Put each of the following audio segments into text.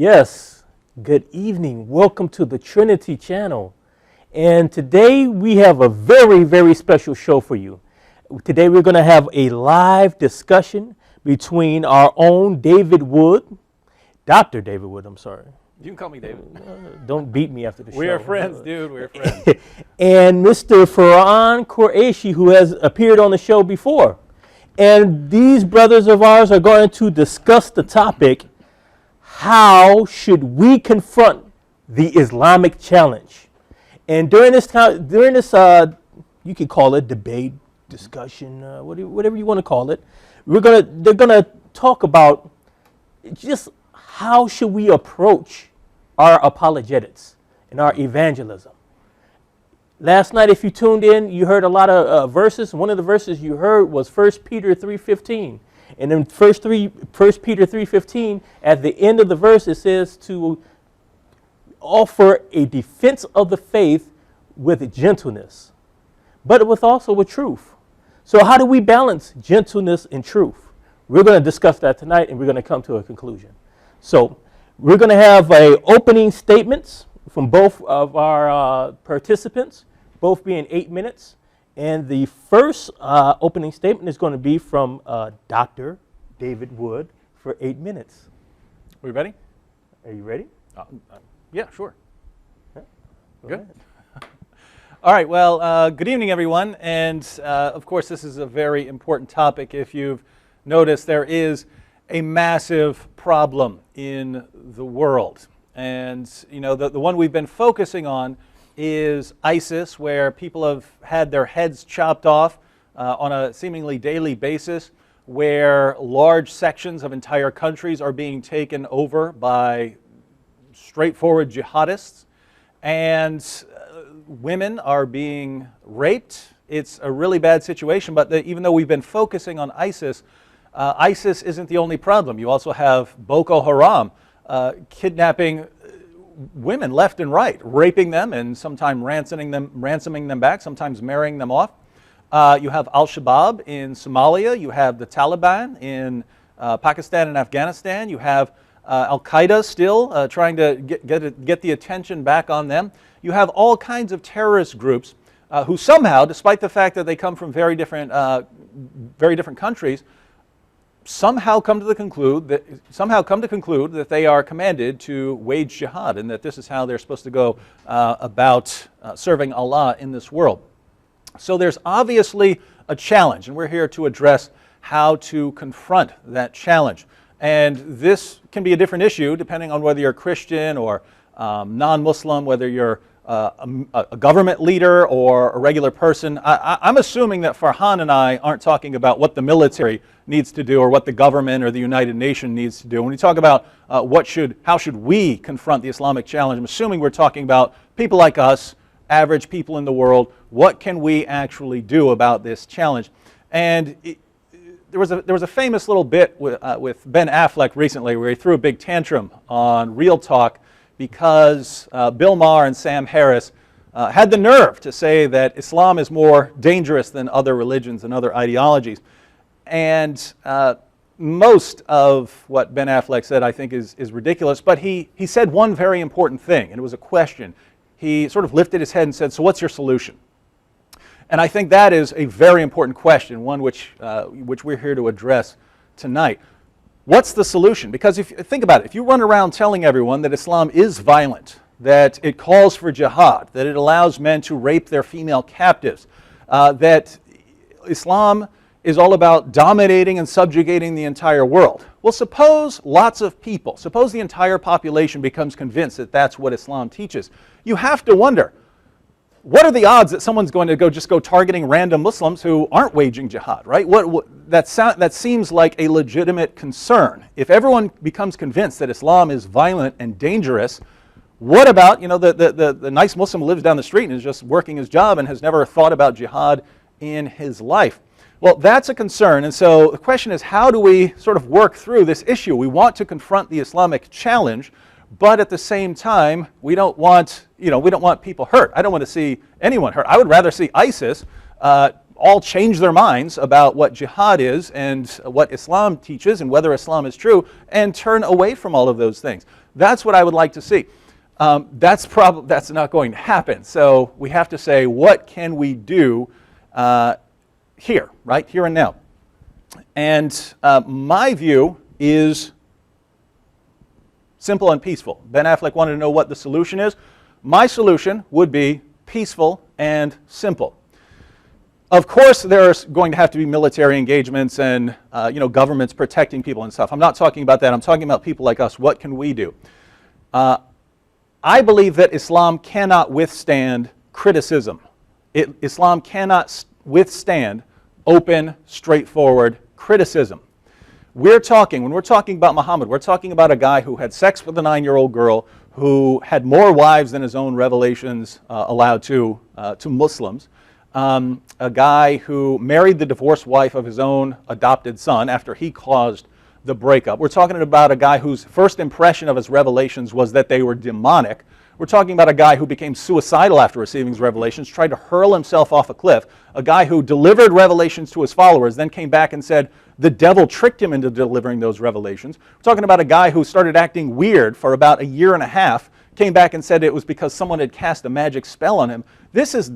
Yes, good evening. Welcome to the Trinity channel. And today we have a very, very special show for you. Today we're going to have a live discussion between our own David Wood, Dr. David Wood, I'm sorry. You can call me David. Don't beat me after the show. We are friends, dude. We're friends. And Mr. Farhan Qureshi, who has appeared on the show before. And these brothers of ours are going to discuss the topic, how should we confront the Islamic challenge? And during this you could call it debate, discussion, whatever you want to call it, they're gonna talk about just how should we approach our apologetics and our evangelism. Last night, if you tuned in, you heard a lot of verses. One of the verses you heard was 1 Peter 3:15. And in 1 Peter 3:15, at the end of the verse, it says to offer a defense of the faith with gentleness, but also with truth. So how do we balance gentleness and truth? We're going to discuss that tonight, and we're going to come to a conclusion. So we're going to have opening statements from both of our participants, both being 8 minutes. And the first opening statement is going to be from Dr. David Wood for 8 minutes. We ready? Are you ready? Yeah, sure. Yeah, Good. All right, well, good evening, everyone. And of course, this is a very important topic. If you've noticed, there is a massive problem in the world. And, you know, the one we've been focusing on is ISIS, where people have had their heads chopped off on a seemingly daily basis, where large sections of entire countries are being taken over by straightforward jihadists, and women are being raped. It's a really bad situation, but even though we've been focusing on ISIS, ISIS isn't the only problem. You also have Boko Haram kidnapping women left and right, raping them and sometimes ransoming them back, sometimes marrying them off. You have Al-Shabaab in Somalia. You have the Taliban in Pakistan and Afghanistan. You have Al-Qaeda still trying to get the attention back on them. You have all kinds of terrorist groups who somehow, despite the fact that they come from very different countries, somehow come to conclude that they are commanded to wage jihad, and that this is how they're supposed to go about serving Allah in this world. So there's obviously a challenge, and we're here to address how to confront that challenge. And this can be a different issue depending on whether you're Christian or non-Muslim, whether you're a government leader or a regular person. I'm assuming that Farhan and I aren't talking about what the military needs to do or what the government or the United Nations needs to do. When we talk about how should we confront the Islamic challenge, I'm assuming we're talking about people like us, average people in the world. What can we actually do about this challenge? And there was a famous little bit with Ben Affleck recently where he threw a big tantrum on Real Talk because Bill Maher and Sam Harris had the nerve to say that Islam is more dangerous than other religions and other ideologies. And most of what Ben Affleck said, I think, is ridiculous. But he said one very important thing, and it was a question. He sort of lifted his head and said, "So what's your solution?" And I think that is a very important question, one which we're here to address tonight. What's the solution? Because if you think about it, if you run around telling everyone that Islam is violent, that it calls for jihad, that it allows men to rape their female captives, that Islam is all about dominating and subjugating the entire world. Well, suppose lots of people, suppose the entire population becomes convinced that that's what Islam teaches. You have to wonder, what are the odds that someone's going to go targeting random Muslims who aren't waging jihad, right? That seems like a legitimate concern. If everyone becomes convinced that Islam is violent and dangerous, what about, you know, the nice Muslim who lives down the street and is just working his job and has never thought about jihad in his life? Well, that's a concern, and so the question is, how do we sort of work through this issue? We want to confront the Islamic challenge, but at the same time, we don't want people hurt. I don't want to see anyone hurt. I would rather see ISIS all change their minds about what jihad is and what Islam teaches and whether Islam is true, and turn away from all of those things. That's what I would like to see. That's not going to happen. So we have to say, what can we do here, right here and now? And my view is simple and peaceful. Ben Affleck wanted to know what the solution is. My solution would be peaceful and simple. Of course, there's going to have to be military engagements and governments protecting people and stuff. I'm not talking about that. I'm talking about people like us. What can we do? I believe that Islam cannot withstand criticism. Islam cannot withstand open, straightforward criticism. When we're talking about Muhammad, we're talking about a guy who had sex with a 9-year-old girl, who had more wives than his own revelations allowed to Muslims, a guy who married the divorced wife of his own adopted son after he caused the breakup. We're talking about a guy whose first impression of his revelations was that they were demonic. We're talking about a guy who became suicidal after receiving his revelations, tried to hurl himself off a cliff, a guy who delivered revelations to his followers, then came back and said the devil tricked him into delivering those revelations. We're talking about a guy who started acting weird for about a year and a half, came back and said it was because someone had cast a magic spell on him. This is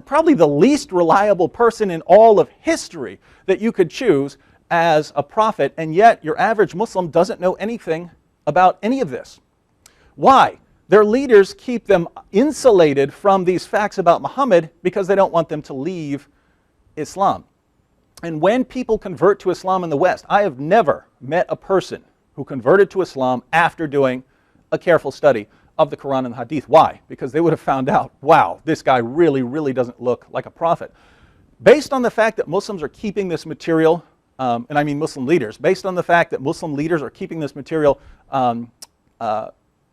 probably the least reliable person in all of history that you could choose as a prophet, and yet your average Muslim doesn't know anything about any of this. Why? Their leaders keep them insulated from these facts about Muhammad because they don't want them to leave Islam. And when people convert to Islam in the West, I have never met a person who converted to Islam after doing a careful study of the Quran and the Hadith. Why? Because they would have found out, wow, this guy really, really doesn't look like a prophet. Based on the fact that Muslims are keeping this material, and I mean Muslim leaders, based on the fact that Muslim leaders are keeping this material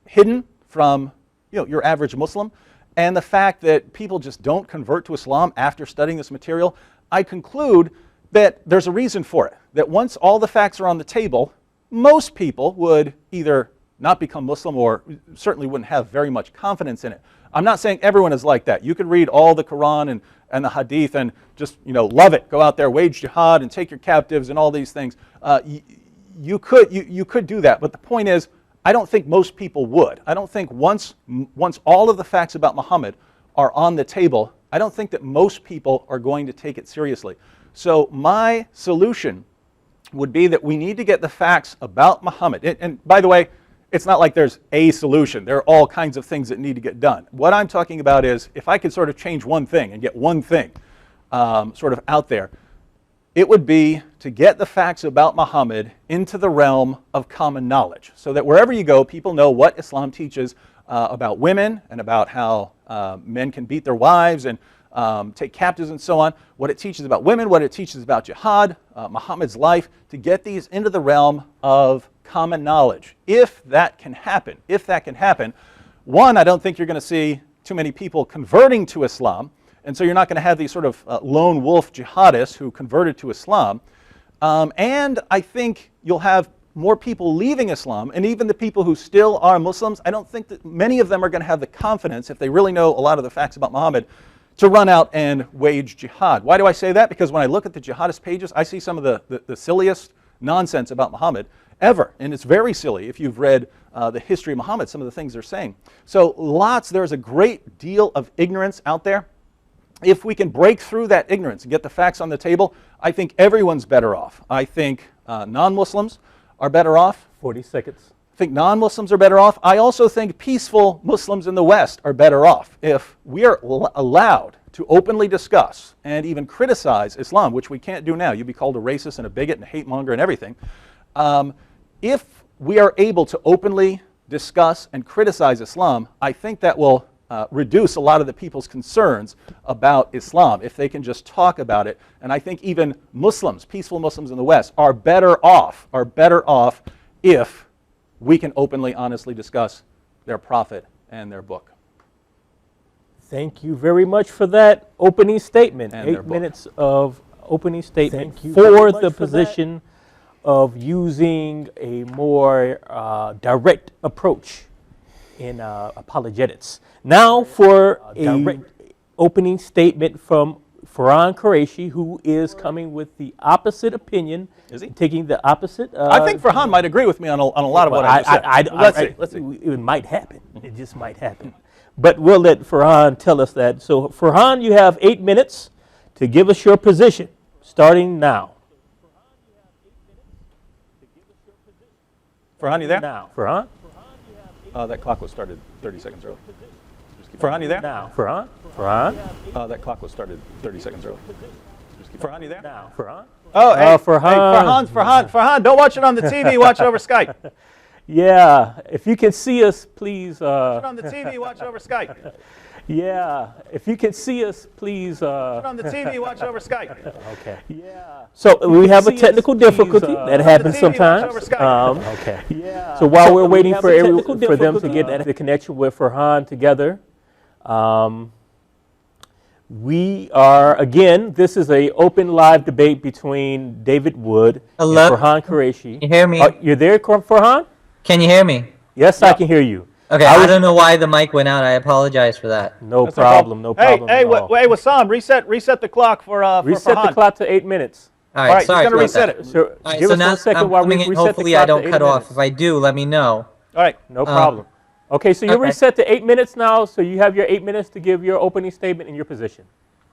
hidden from your average Muslim, and the fact that people just don't convert to Islam after studying this material, I conclude that there's a reason for it. That once all the facts are on the table, most people would either not become Muslim or certainly wouldn't have very much confidence in it. I'm not saying everyone is like that. You could read all the Quran and the Hadith and just love it. Go out there, wage jihad, and take your captives and all these things. You could do that, but the point is, I don't think most people would. I don't think once all of the facts about Muhammad are on the table, I don't think that most people are going to take it seriously. So my solution would be that we need to get the facts about Muhammad. And by the way, it's not like there's a solution. There are all kinds of things that need to get done. What I'm talking about is if I could sort of change one thing and get one thing sort of out there, it would be to get the facts about Muhammad into the realm of common knowledge so that wherever you go, people know what Islam teaches about women and about how men can beat their wives and take captives and so on, what it teaches about women, what it teaches about jihad, Muhammad's life, to get these into the realm of common knowledge. If that can happen, one, I don't think you're going to see too many people converting to Islam, and so you're not going to have these sort of lone wolf jihadists who converted to Islam. And I think you'll have more people leaving Islam, and even the people who still are Muslims, I don't think that many of them are going to have the confidence, if they really know a lot of the facts about Muhammad, to run out and wage jihad. Why do I say that? Because when I look at the jihadist pages, I see some of the silliest nonsense about Muhammad ever. And it's very silly if you've read the history of Muhammad, some of the things they're saying. So there's a great deal of ignorance out there. If we can break through that ignorance and get the facts on the table, I think everyone's better off. I think non-Muslims are better off. 40 seconds. I think non-Muslims are better off. I also think peaceful Muslims in the West are better off. If we are allowed to openly discuss and even criticize Islam, which we can't do now, you'd be called a racist and a bigot and a hate monger and everything. If we are able to openly discuss and criticize Islam, I think that will reduce a lot of the people's concerns about Islam if they can just talk about it. And I think even Muslims, peaceful Muslims in the West, are better off if we can openly, honestly discuss their prophet and their book. Thank you very much for that opening statement. And 8 minutes of opening statement Thank you very for much the for position of using a more direct approach in apologetics. Now for a opening statement Farhan Qureshi, who is coming with the opposite opinion. Is he? Taking the opposite. I think Farhan might agree with me on a lot of what I just said. Let's see. It might happen. It just might happen. But we'll let Farhan tell us that. So, Farhan, you have 8 minutes to give us your position, starting now. Farhan, you there? Now. Farhan? That clock was started 30 seconds early. Farhan, you there? Now. Farhan? Farhan? That clock was started 30 seconds early. Farhan, you there? Now. Farhan? Oh, hey, Farhan. Farhan, don't watch it on the TV, watch it over Skype. Yeah, if you can see us, please. Watch it on the TV, watch it over Skype. Yeah, if you can see us, please. Watch it on the TV, watch it over Skype. Okay. Yeah. So we have a technical difficulty that happens sometimes. Okay. Yeah. So while we're waiting for them to get the connection with Farhan together, we are, again, this is an open live debate between David Wood and Farhan Qureshi. Can you hear me? You're there, Farhan? Can you hear me? Yes, I can hear you. Okay, I don't know why the mic went out. I apologize for that. No problem. Hey, Wassam, reset the clock for reset Farhan. The clock to 8 minutes. All right, sorry. He's going to reset it. So, all right, give so us now 1 second I'm while we coming in. reset Hopefully the clock I don't to 8 cut off. minutes. If I do, let me know. All right. No problem. Okay, so you're Okay. reset to 8 minutes now, so you have your 8 minutes to give your opening statement and your position.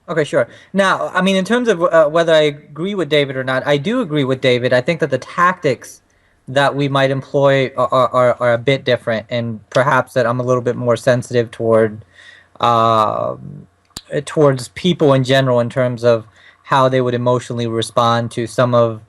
Okay, sure. Now, I mean, in terms of whether I agree with David or not, I do agree with David. I think that the tactics that we might employ are a bit different, and perhaps that I'm a little bit more sensitive towards people in general in terms of how they would emotionally respond to some of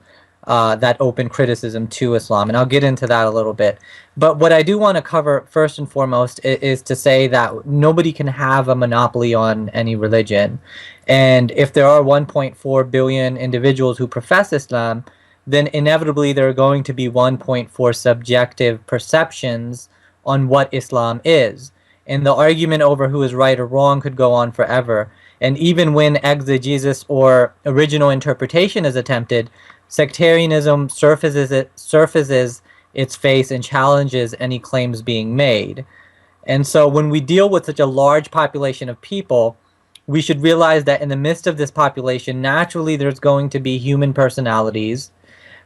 that open criticism to Islam, and I'll get into that a little bit. But what I do want to cover first and foremost is to say that nobody can have a monopoly on any religion, and if there are 1.4 billion individuals who profess Islam, then inevitably there are going to be 1.4 subjective perceptions on what Islam is. And the argument over who is right or wrong could go on forever. And even when exegesis or original interpretation is attempted, sectarianism surfaces its face and challenges any claims being made. And so when we deal with such a large population of people, we should realize that in the midst of this population, naturally there's going to be human personalities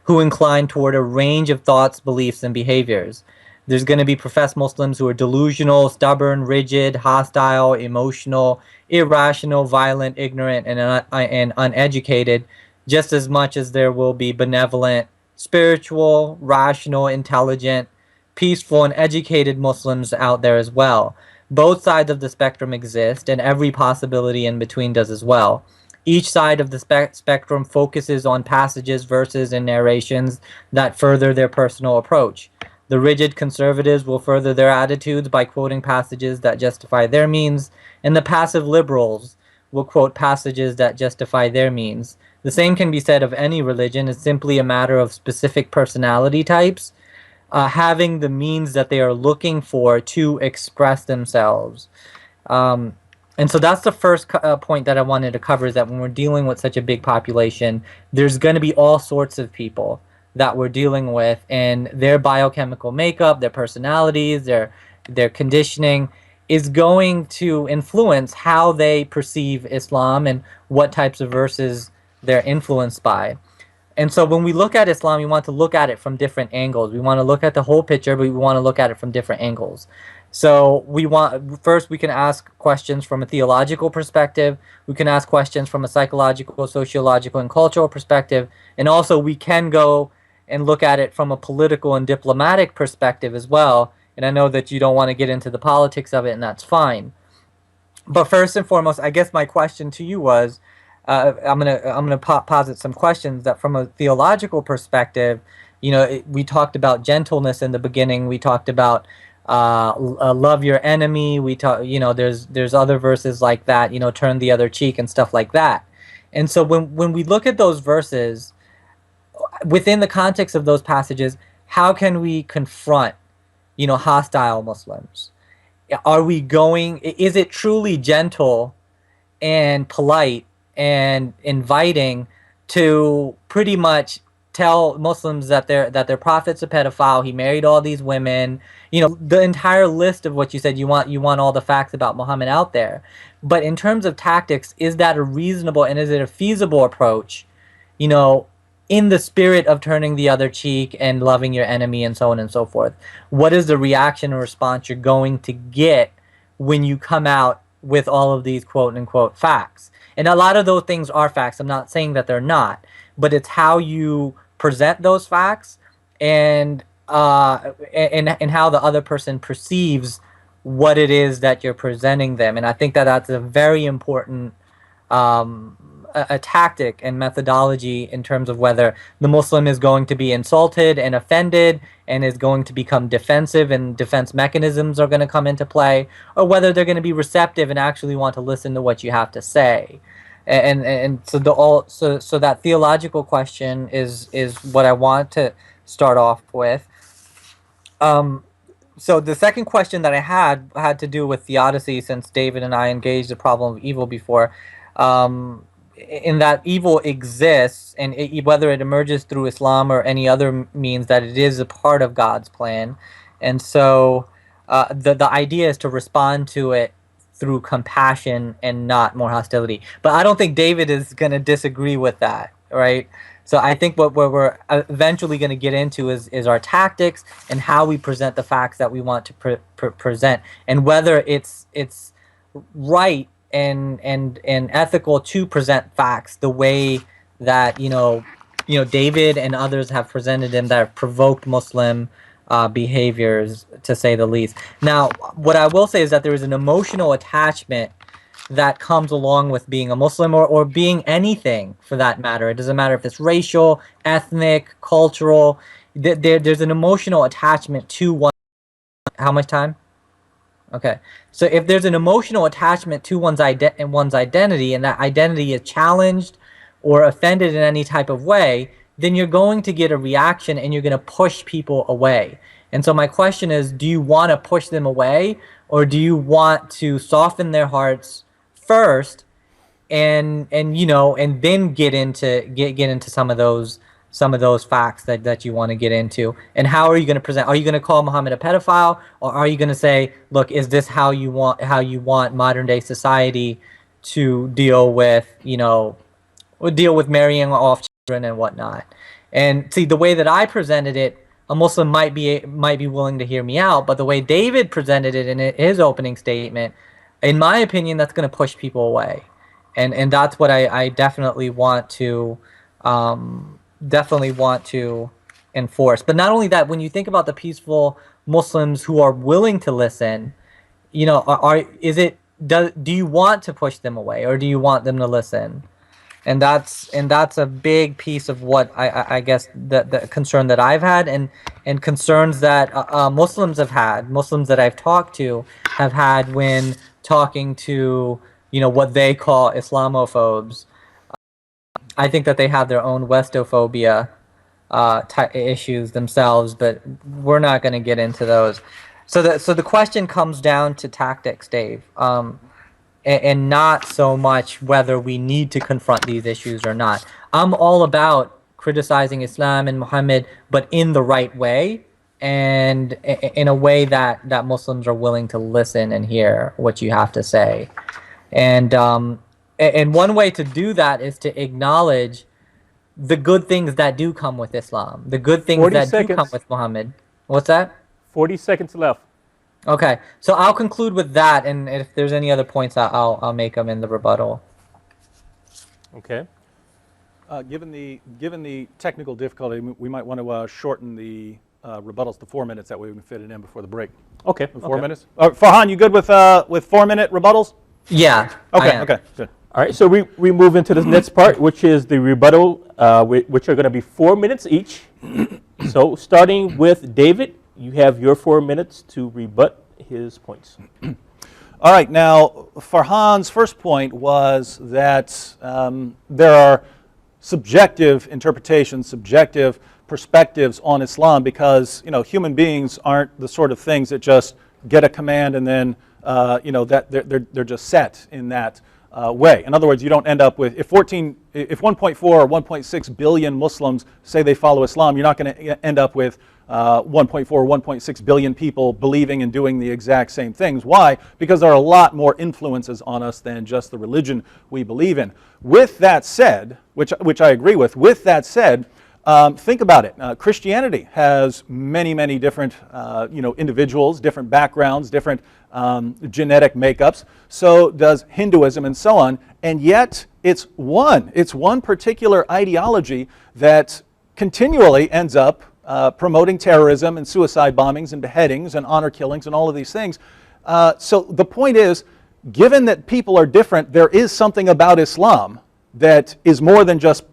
who incline toward a range of thoughts, beliefs, and behaviors. There's going to be professed Muslims who are delusional, stubborn, rigid, hostile, emotional, irrational, violent, ignorant, and uneducated, just as much as there will be benevolent, spiritual, rational, intelligent, peaceful, and educated Muslims out there as well. Both sides of the spectrum exist, and every possibility in between does as well. Each side of the spectrum focuses on passages, verses, and narrations that further their personal approach. The rigid conservatives will further their attitudes by quoting passages that justify their means, and the passive liberals will quote passages that justify their means. The same can be said of any religion. It's simply a matter of specific personality types having the means that they are looking for to express themselves. And so that's the first point that I wanted to cover, is that when we're dealing with such a big population, there's going to be all sorts of people that we're dealing with, and their biochemical makeup, their personalities, their conditioning is going to influence how they perceive Islam and what types of verses they're influenced by. And so when we look at Islam, we want to look at it from different angles. We want to look at the whole picture, but we want to look at it from different angles. So first we can ask questions from a theological perspective, we can ask questions from a psychological, sociological, and cultural perspective, and also we can go and look at it from a political and diplomatic perspective as well. And I know that you don't want to get into the politics of it, and that's fine. But first and foremost, I guess my question to you was, I'm gonna posit some questions that from a theological perspective, we talked about gentleness in the beginning. We talked about love your enemy. We talk, there's other verses like that, turn the other cheek and stuff like that. And so when we look at those verses within the context of those passages, how can we confront, hostile Muslims? Is it truly gentle and polite and inviting to pretty much tell Muslims that their prophet's a pedophile, he married all these women, the entire list of what you said, you want all the facts about Muhammad out there. But in terms of tactics, is that a reasonable and is it a feasible approach, you know, in the spirit of turning the other cheek and loving your enemy and so on and so forth? What is the reaction and response you're going to get when you come out with all of these quote unquote facts? And a lot of those things are facts. I'm not saying that they're not, but it's how you present those facts and and how the other person perceives what it is that you're presenting them. And I think that that's a very important a tactic and methodology in terms of whether the Muslim is going to be insulted and offended and is going to become defensive and defense mechanisms are going to come into play, or whether they're going to be receptive and actually want to listen to what you have to say. And so so that theological question is what I want to start off with. So the second question that I had to do with theodicy, since David and I engaged the problem of evil before, in that evil exists, and whether it emerges through Islam or any other means, that it is a part of God's plan. And so the idea is to respond to it through compassion and not more hostility. But I don't think David is going to disagree with that, right? So I think what we're eventually going to get into is our tactics and how we present the facts that we want to present, and whether it's right and ethical to present facts the way that David and others have presented them, that have provoked Muslim behaviors, to say the least. Now, what I will say is that there is an emotional attachment that comes along with being a Muslim, or being anything for that matter. It doesn't matter if it's racial, ethnic, cultural. There's an emotional attachment to one. How much time? Okay. So if there's an emotional attachment to one's identity, and that identity is challenged or offended in any type of way, then you're going to get a reaction and you're going to push people away. And so my question is, do you want to push them away, or do you want to soften their hearts first and then get into some of those facts that you want to get into? And how are you going to present? Are you going to call Muhammad a pedophile, or are you going to say, look, is this how you want modern day society to deal with marrying off children and whatnot? And see, the way that I presented it, a Muslim might be willing to hear me out, but the way David presented it in his opening statement, in my opinion, that's going to push people away, and that's what I definitely want to enforce. But not only that, when you think about the peaceful Muslims who are willing to listen, do you want to push them away, or do you want them to listen? And that's a big piece of what I guess the concern that I've had, and concerns that Muslims that I've talked to have had when talking to what they call Islamophobes. I think that they have their own Westophobia issues themselves, but we're not going to get into those. So the question comes down to tactics, Dave. And not so much whether we need to confront these issues or not. I'm all about criticizing Islam and Muhammad, but in the right way, and in a way that Muslims are willing to listen and hear what you have to say. And one way to do that is to acknowledge the good things that do come with Islam, the good things that do come with Muhammad. What's that? 40 seconds left. Okay, so I'll conclude with that, and if there's any other points, I'll make them in the rebuttal. Okay. Given the technical difficulty, we might want to shorten the rebuttals to 4 minutes. That way we can fit it in before the break. Okay. 4 minutes. Farhan, you good with 4-minute rebuttals? Yeah. Okay. Okay. Good. All right. So we move into the next part, which is the rebuttal, which are going to be 4 minutes each. So starting with David. You have your 4 minutes to rebut his points. All right. Now, Farhan's first point was that there are subjective interpretations, subjective perspectives on Islam, because human beings aren't the sort of things that just get a command and then that they're just set in that way. In other words, you don't end up with if 1.4 or 1.6 billion Muslims say they follow Islam, you're not going to end up with 1.4, 1.6 billion people believing and doing the exact same things. Why? Because there are a lot more influences on us than just the religion we believe in. With that said, which I agree with that said, think about it. Christianity has many, many different individuals, different backgrounds, different genetic makeups. So does Hinduism and so on. And yet it's one particular ideology that continually ends up promoting terrorism and suicide bombings and beheadings and honor killings and all of these things. So the point is, given that people are different, there is something about Islam that is more than just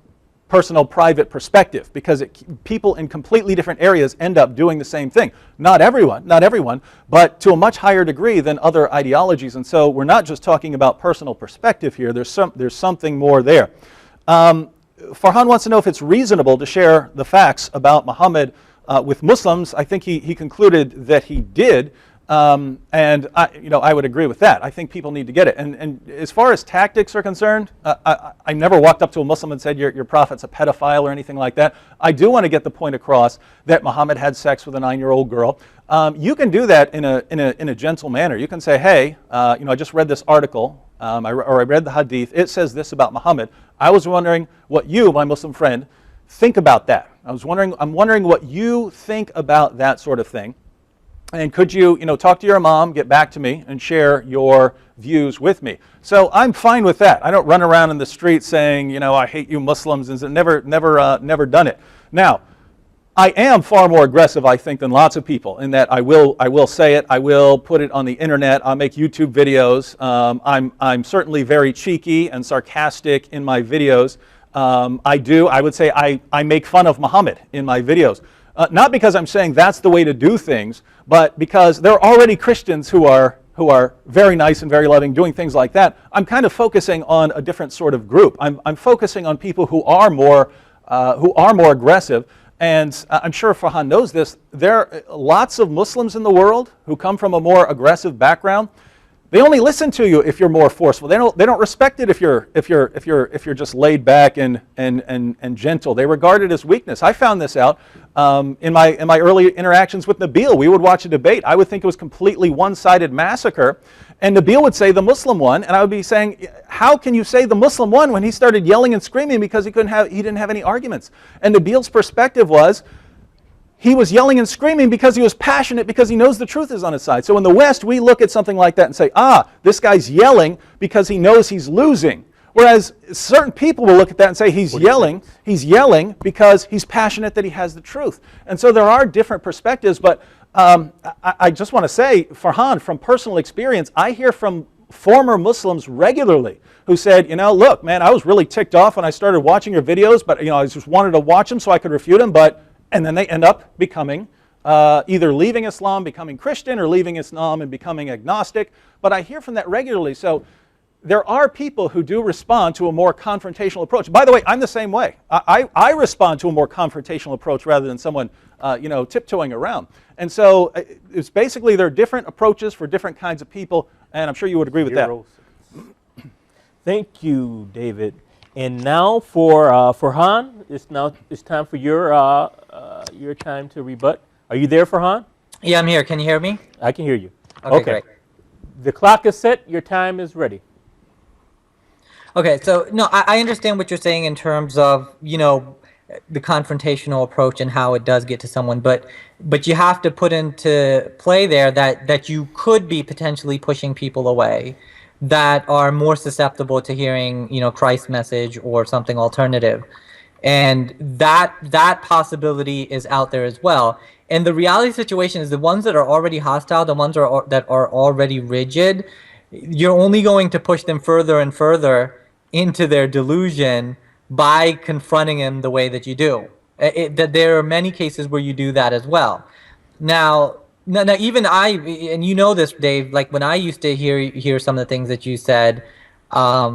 personal, private perspective, because people in completely different areas end up doing the same thing. Not everyone, but to a much higher degree than other ideologies. And so we're not just talking about personal perspective here. There's something more there. Farhan wants to know if it's reasonable to share the facts about Muhammad with Muslims. I think he concluded that he did. And I would agree with that. I think people need to get it. And as far as tactics are concerned, I never walked up to a Muslim and said your prophet's a pedophile or anything like that. I do want to get the point across that Muhammad had sex with a 9-year-old girl. You can do that in a gentle manner. You can say, hey, I just read this article, or I read the hadith. It says this about Muhammad. I was wondering what you, my Muslim friend, think about that. I'm wondering what you think about that sort of thing. And could you, talk to your imam, get back to me, and share your views with me? So I'm fine with that. I don't run around in the street saying, I hate you Muslims, and never done it. Now, I am far more aggressive, I think, than lots of people in that I will say it. I will put it on the internet. I'll make YouTube videos. I'm certainly very cheeky and sarcastic in my videos. I would say I make fun of Muhammad in my videos. Not because I'm saying that's the way to do things, but because there are already Christians who are very nice and very loving, doing things like that. I'm kind of focusing on a different sort of group. I'm focusing on people who are more aggressive. And I'm sure Farhan knows this. There are lots of Muslims in the world who come from a more aggressive background. They only listen to you if you're more forceful. They don't respect it if you're just laid back and gentle. They regard it as weakness. I found this out in my early interactions with Nabil. We would watch a debate. I would think it was completely one-sided massacre, and Nabil would say the Muslim one, and I would be saying, how can you say the Muslim one when he started yelling and screaming because he didn't have any arguments? And Nabil's perspective was, he was yelling and screaming because he was passionate, because he knows the truth is on his side. So in the West, we look at something like that and say, this guy's yelling because he knows he's losing. Whereas certain people will look at that and say he's yelling because he's passionate that he has the truth. And so there are different perspectives, but I just want to say, Farhan, from personal experience, I hear from former Muslims regularly who said, look, man, I was really ticked off when I started watching your videos, but I just wanted to watch them so I could refute them, and then they end up becoming either leaving Islam, becoming Christian, or leaving Islam and becoming agnostic. But I hear from that regularly. So there are people who do respond to a more confrontational approach. By the way, I'm the same way. I respond to a more confrontational approach rather than someone tiptoeing around. And so it's basically there are different approaches for different kinds of people, and I'm sure you would agree with that. Thank you, David. And now for Farhan, it's time for your time to rebut. Are you there, Farhan? Yeah, I'm here. Can you hear me? I can hear you. Okay, great. The clock is set. Your time is ready. Okay, so no, I understand what you're saying in terms of, the confrontational approach and how it does get to someone, but you have to put into play there that you could be potentially pushing people away that are more susceptible to hearing, Christ's message or something alternative. And that possibility is out there as well. And the reality situation is the ones that are already hostile, the ones that are already rigid, you're only going to push them further and further into their delusion by confronting them the way that you do. That there are many cases where you do that as well. Now even and you know this, Dave, like when I used to hear some of the things that you said, I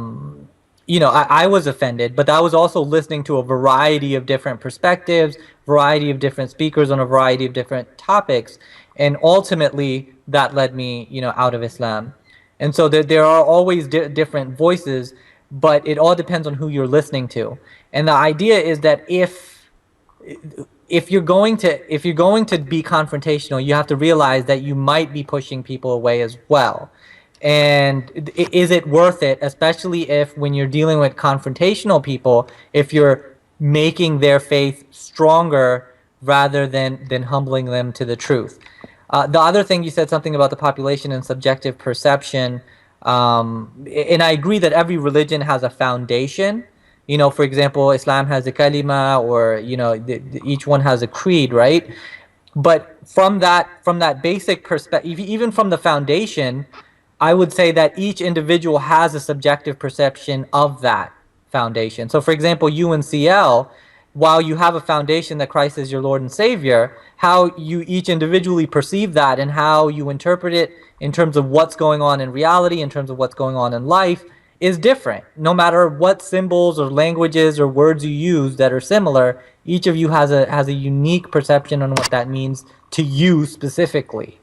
was offended, but I was also listening to a variety of different perspectives, variety of different speakers on a variety of different topics, and ultimately that led me, out of Islam. And so there are always different voices, but it all depends on who you're listening to. And the idea is that if if you're going to be confrontational, you have to realize that you might be pushing people away as well. And is it worth it, especially if when you're dealing with confrontational people, if you're making their faith stronger rather than humbling them to the truth? The other thing, you said something about the population and subjective perception, and I agree that every religion has a foundation. You know, for example, Islam has a kalima, or you know, each one has a creed, right? But from that basic perspective, even from the foundation, I would say that each individual has a subjective perception of that foundation. So, for example, UNCL, while you have a foundation that Christ is your Lord and Savior, how you each individually perceive that and how you interpret it in terms of what's going on in reality, in terms of what's going on in life, is different. No matter what symbols or languages or words you use that are similar, each of you has a unique perception on what that means to you specifically.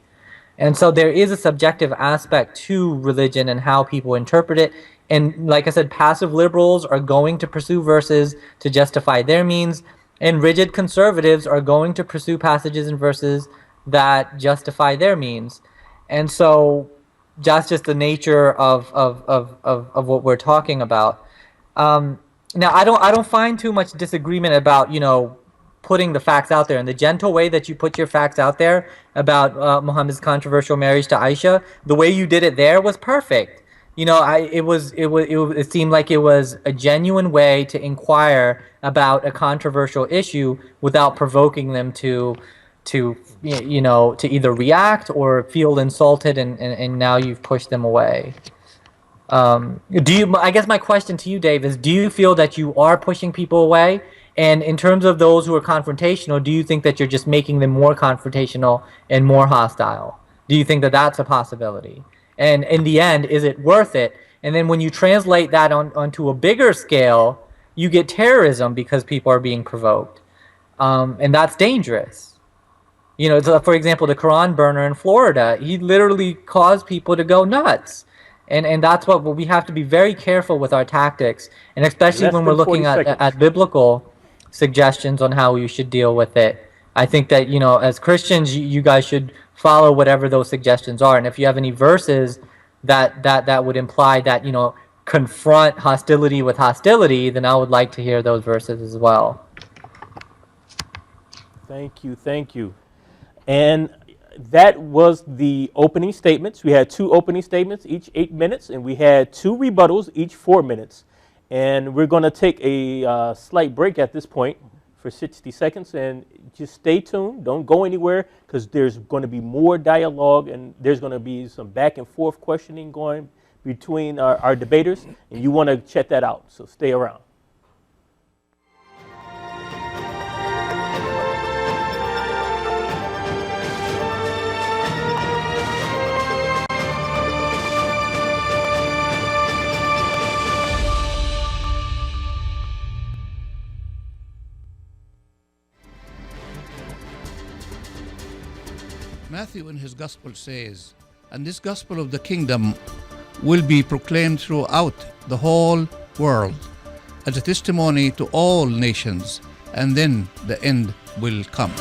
And so there is a subjective aspect to religion and how people interpret it. And like I said, passive liberals are going to pursue verses to justify their means, and rigid conservatives are going to pursue passages and verses that justify their means. And so that's just the nature of what we're talking about. Now, I don't find too much disagreement about, you know, putting the facts out there. In the gentle way that you put your facts out there about Muhammad's controversial marriage to Aisha, the way you did it there was perfect. You know, it seemed like it was a genuine way to inquire about a controversial issue without provoking them to you know, to either react or feel insulted, and now you've pushed them away. I guess my question to you, Dave, is do you feel that you are pushing people away? And in terms of those who are confrontational, do you think that you're just making them more confrontational and more hostile? Do you think that that's a possibility? And in the end, is it worth it? And then when you translate that onto a bigger scale, you get terrorism because people are being provoked. And that's dangerous. You know, so for example, the Quran burner in Florida, he literally caused people to go nuts. And that's what we have to be very careful with our tactics, and especially Less when we're than 40 looking seconds. at biblical suggestions on how we should deal with it. I think that, you know, as Christians, you guys should follow whatever those suggestions are. And if you have any verses that would imply that, you know, confront hostility with hostility, then I would like to hear those verses as well. Thank you, thank you. And that was the opening statements. We had 2 opening statements, each 8 minutes, and we had 2 rebuttals, each 4 minutes. And we're going to take a slight break at this point for 60 seconds, and just stay tuned. Don't go anywhere, because there's going to be more dialogue, and there's going to be some back and forth questioning going between our debaters, and you want to check that out. So stay around. Matthew in his gospel says, and this gospel of the kingdom will be proclaimed throughout the whole world as a testimony to all nations, and then the end will come.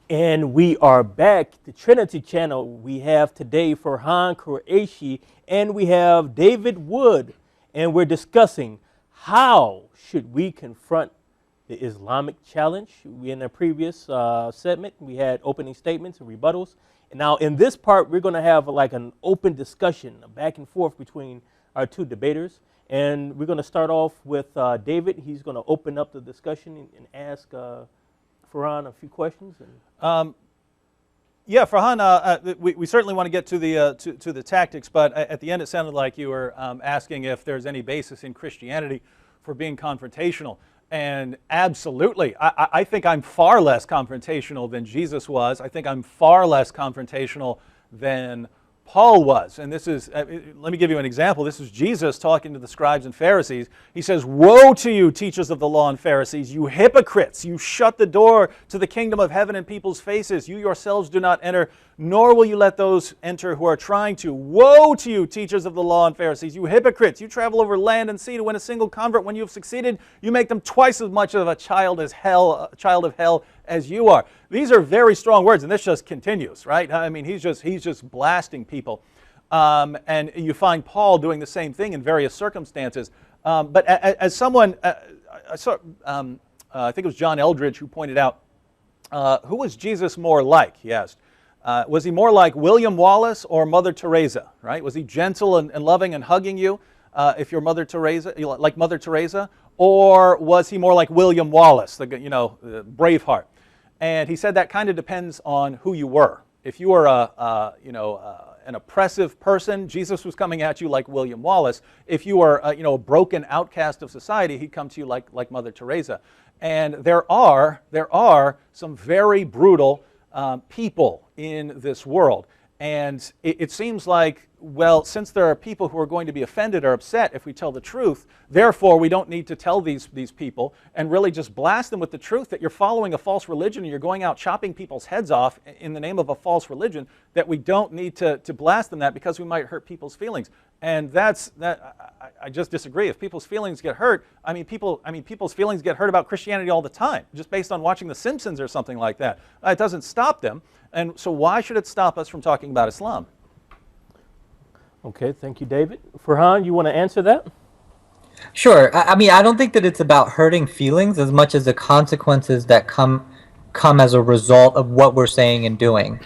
And we are back, the Trinity Channel. We have today Farhan Qureshi, and we have David Wood, and we're discussing how should we confront the Islamic challenge. In a previous segment, we had opening statements and rebuttals. And now in this part, we're going to have like an open discussion, a back and forth between our 2 debaters. And we're going to start off with David. He's going to open up the discussion and ask Farhan a few questions. Yeah, Farhan, we certainly want to get to the tactics, but at the end it sounded like you were asking if there's any basis in Christianity for being confrontational. And absolutely, I think I'm far less confrontational than Jesus was. I think I'm far less confrontational than Paul was. And this is, let me give you an example. This is Jesus talking to the scribes and Pharisees. He says, "Woe to you, teachers of the law and Pharisees, you hypocrites! You shut the door to the kingdom of heaven in people's faces. You yourselves do not enter, nor will you let those enter who are trying to. Woe to you, teachers of the law and Pharisees, you hypocrites! You travel over land and sea to win a single convert. When you have succeeded, you make them twice as much of a child of hell as you are." These are very strong words, and this just continues, right? I mean, he's just blasting people. And you find Paul doing the same thing in various circumstances. But as someone, I think it was John Eldridge who pointed out, who was Jesus more like, he asked. Was he more like William Wallace or Mother Teresa, right? Was he gentle and loving and hugging you if you're Mother Teresa, like Mother Teresa? Or was he more like William Wallace, the Braveheart? And he said that kind of depends on who you were. If you were an oppressive person, Jesus was coming at you like William Wallace. If you were a broken outcast of society, he'd come to you like Mother Teresa. And there are some very brutal people in this world. And it seems like, well, since there are people who are going to be offended or upset if we tell the truth, therefore we don't need to tell these people and really just blast them with the truth that you're following a false religion and you're going out chopping people's heads off in the name of a false religion, that we don't need to blast them that because we might hurt people's feelings. And I just disagree. If people's feelings get hurt, people's feelings get hurt about Christianity all the time, just based on watching The Simpsons or something like that. It doesn't stop them. And so why should it stop us from talking about Islam? Okay, thank you, David. Farhan, you want to answer that? Sure. I mean, I don't think that it's about hurting feelings as much as the consequences that come as a result of what we're saying and doing.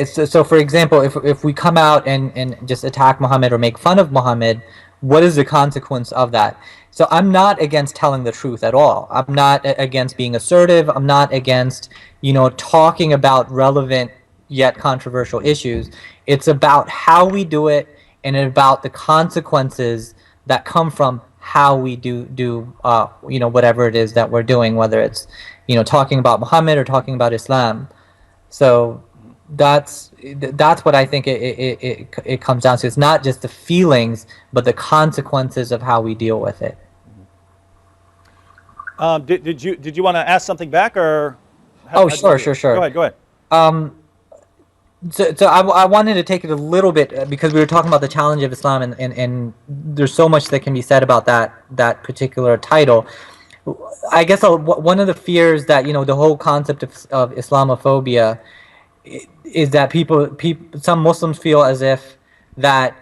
So, for example, if we come out and just attack Muhammad or make fun of Muhammad, what is the consequence of that? So I'm not against telling the truth at all. I'm not against being assertive. I'm not against, talking about relevant yet controversial issues. It's about how we do it and about the consequences that come from how we do whatever it is that we're doing, whether it's, talking about Muhammad or talking about Islam. So that's what I think it comes down to. It's not just the feelings, but the consequences of how we deal with it. Did you want to ask something back, or? Sure. Go ahead. So I wanted to take it a little bit because we were talking about the challenge of Islam, and there's so much that can be said about that particular title. I guess one of the fears that the whole concept of Islamophobia is that some Muslims feel as if that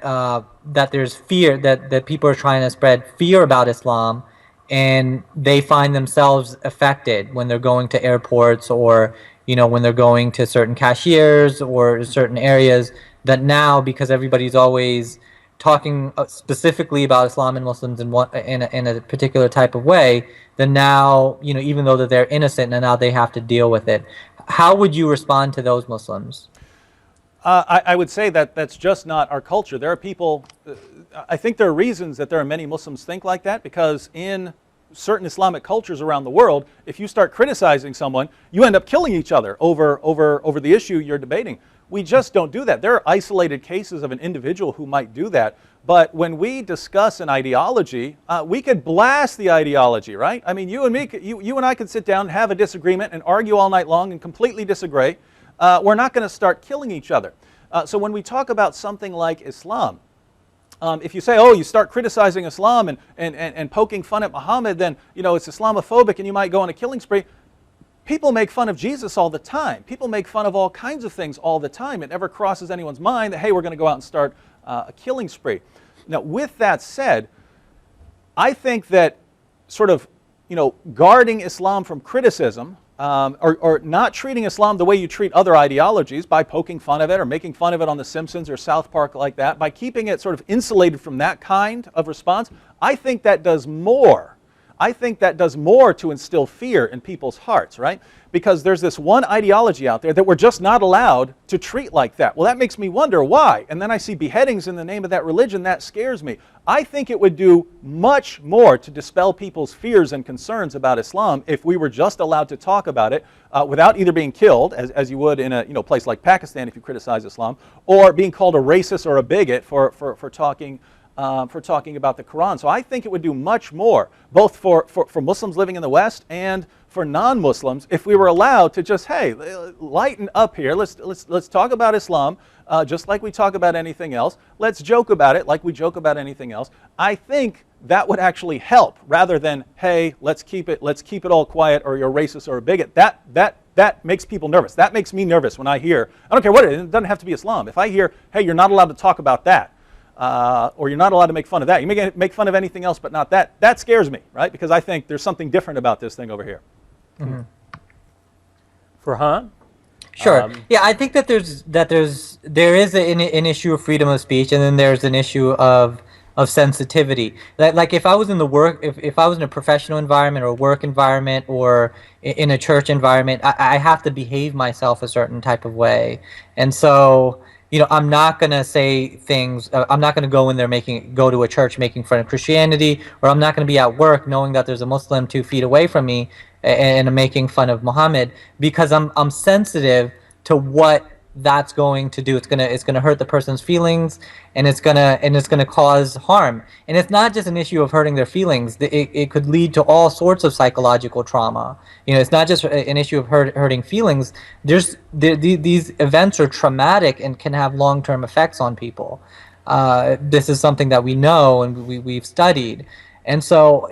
there's fear, that people are trying to spread fear about Islam, and they find themselves affected when they're going to airports or when they're going to certain cashiers or certain areas, that now, because everybody's always talking specifically about Islam and Muslims in a particular type of way, then now, even though that they're innocent, and now they have to deal with it. How would you respond to those Muslims? I would say that that's just not our culture. There are people, I think there are reasons that there are many Muslims think like that, because in certain Islamic cultures around the world, if you start criticizing someone, you end up killing each other over the issue you're debating. We just don't do that. There are isolated cases of an individual who might do that, but when we discuss an ideology, we could blast the ideology, right? I mean, you and I could sit down and have a disagreement and argue all night long and completely disagree. We're not going to start killing each other. So when we talk about something like Islam, if you say, you start criticizing Islam and poking fun at Muhammad, then it's Islamophobic and you might go on a killing spree. People make fun of Jesus all the time. People make fun of all kinds of things all the time. It never crosses anyone's mind that, hey, we're going to go out and start a killing spree. Now, with that said, I think that sort of, guarding Islam from criticism or not treating Islam the way you treat other ideologies by poking fun of it or making fun of it on The Simpsons or South Park like that, by keeping it sort of insulated from that kind of response, I think that does more. I think that does more to instill fear in people's hearts, right? Because there's this one ideology out there that we're just not allowed to treat like that. Well, that makes me wonder why. And then I see beheadings in the name of that religion. That scares me. I think it would do much more to dispel people's fears and concerns about Islam if we were just allowed to talk about it without either being killed, as you would in a place like Pakistan if you criticize Islam, or being called a racist or a bigot for talking about the Quran. So I think it would do much more, both for Muslims living in the West and for non-Muslims, if we were allowed to just, hey, lighten up here. Let's talk about Islam just like we talk about anything else. Let's joke about it like we joke about anything else. I think that would actually help, rather than, hey, let's keep it all quiet, or you're racist or a bigot. That makes people nervous. That makes me nervous when I hear, I don't care what it is, it doesn't have to be Islam. If I hear, hey, you're not allowed to talk about that, or you're not allowed to make fun of that. You may make fun of anything else, but not that. That scares me, right? Because I think there's something different about this thing over here. Mm-hmm. Farhan? Sure. Yeah, I think that there is an issue of freedom of speech, and then there's an issue of sensitivity. Like if I was in if I was in a professional environment or a work environment or in a church environment, I have to behave myself a certain type of way, and so, I'm not going to say things, I'm not going to go in there go to a church making fun of Christianity, or I'm not going to be at work knowing that there's a Muslim 2 feet away from me and making fun of Muhammad, because I'm sensitive to what that's going to do. It's gonna hurt the person's feelings, and it's gonna cause harm. And it's not just an issue of hurting their feelings. It could lead to all sorts of psychological trauma. It's not just an issue of hurting feelings. These events are traumatic and can have long-term effects on people. This is something that we know and we've studied. And so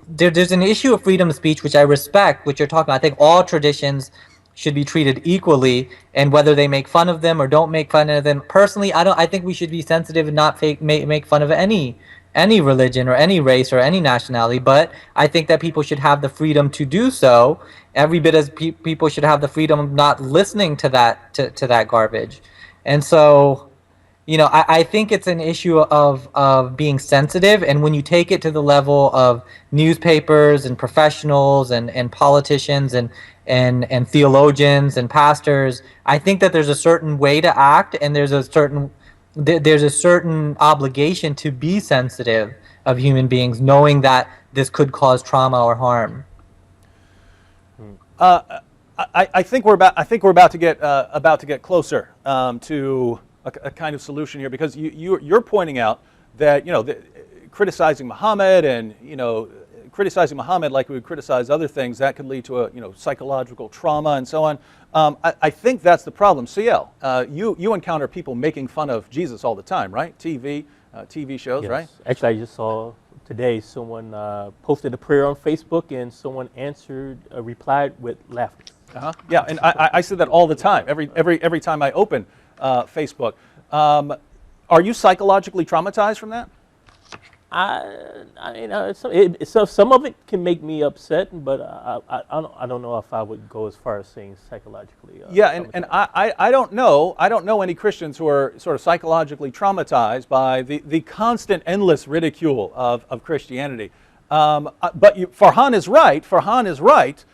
there's an issue of freedom of speech, which I respect, which you're talking about. I think all traditions should be treated equally, and whether they make fun of them or don't make fun of them. Personally, I think we should be sensitive and not make fun of any religion or any race or any nationality. But I think that people should have the freedom to do so, every bit as people should have the freedom of not listening to that garbage. And so, I think it's an issue of being sensitive, and when you take it to the level of newspapers and professionals and politicians and theologians and pastors, I think that there's a certain way to act, and there's a certain obligation to be sensitive of human beings, knowing that this could cause trauma or harm. I think we're about to get closer to a kind of solution here, because you're pointing out that criticizing Muhammad and criticizing Muhammad like we would criticize other things, that could lead to a psychological trauma and so on. I think that's the problem. CL, you encounter people making fun of Jesus all the time, right? TV shows, Yes. right? Actually, I just saw today someone posted a prayer on Facebook, and someone replied with laughter. Yeah, and I see that all the time. Every time I open Facebook. Are you psychologically traumatized from that? Some of it can make me upset, but I don't know if I would go as far as saying psychologically. Yeah, and I don't know any Christians who are sort of psychologically traumatized by the constant, endless ridicule of Christianity. But Farhan is right.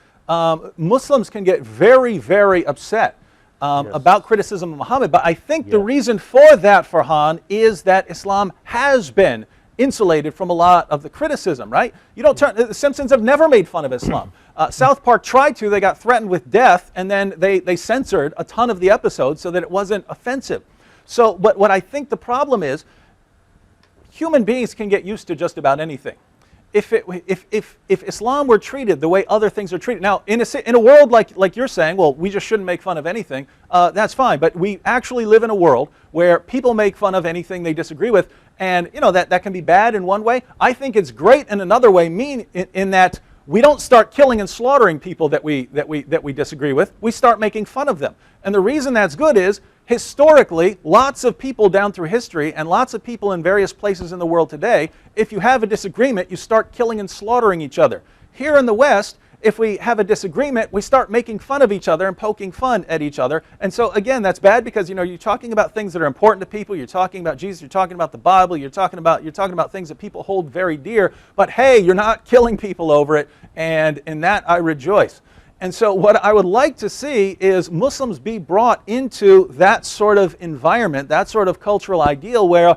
Muslims can get very, very upset about criticism of Muhammad. But I think the reason for that, Farhan, is that Islam has been insulated from a lot of the criticism, right? The Simpsons have never made fun of Islam. South Park tried to. They got threatened with death, and then they censored a ton of the episodes so that it wasn't offensive. So what I think the problem is, human beings can get used to just about anything. If Islam were treated the way other things are treated, now in a world like you're saying, well, we just shouldn't make fun of anything, that's fine. But we actually live in a world where people make fun of anything they disagree with, and that can be bad in one way. I think it's great in another way, in that we don't start killing and slaughtering people that we disagree with. We start making fun of them, and the reason that's good is, historically, lots of people down through history and lots of people in various places in the world today, if you have a disagreement, you start killing and slaughtering each other. Here in the West, if we have a disagreement, we start making fun of each other and poking fun at each other. And so again, that's bad because you're talking about things that are important to people. You're talking about Jesus. You're talking about the Bible. You're talking about things that people hold very dear. But hey, you're not killing people over it, and in that I rejoice. And so what I would like to see is Muslims be brought into that sort of environment, that sort of cultural ideal where,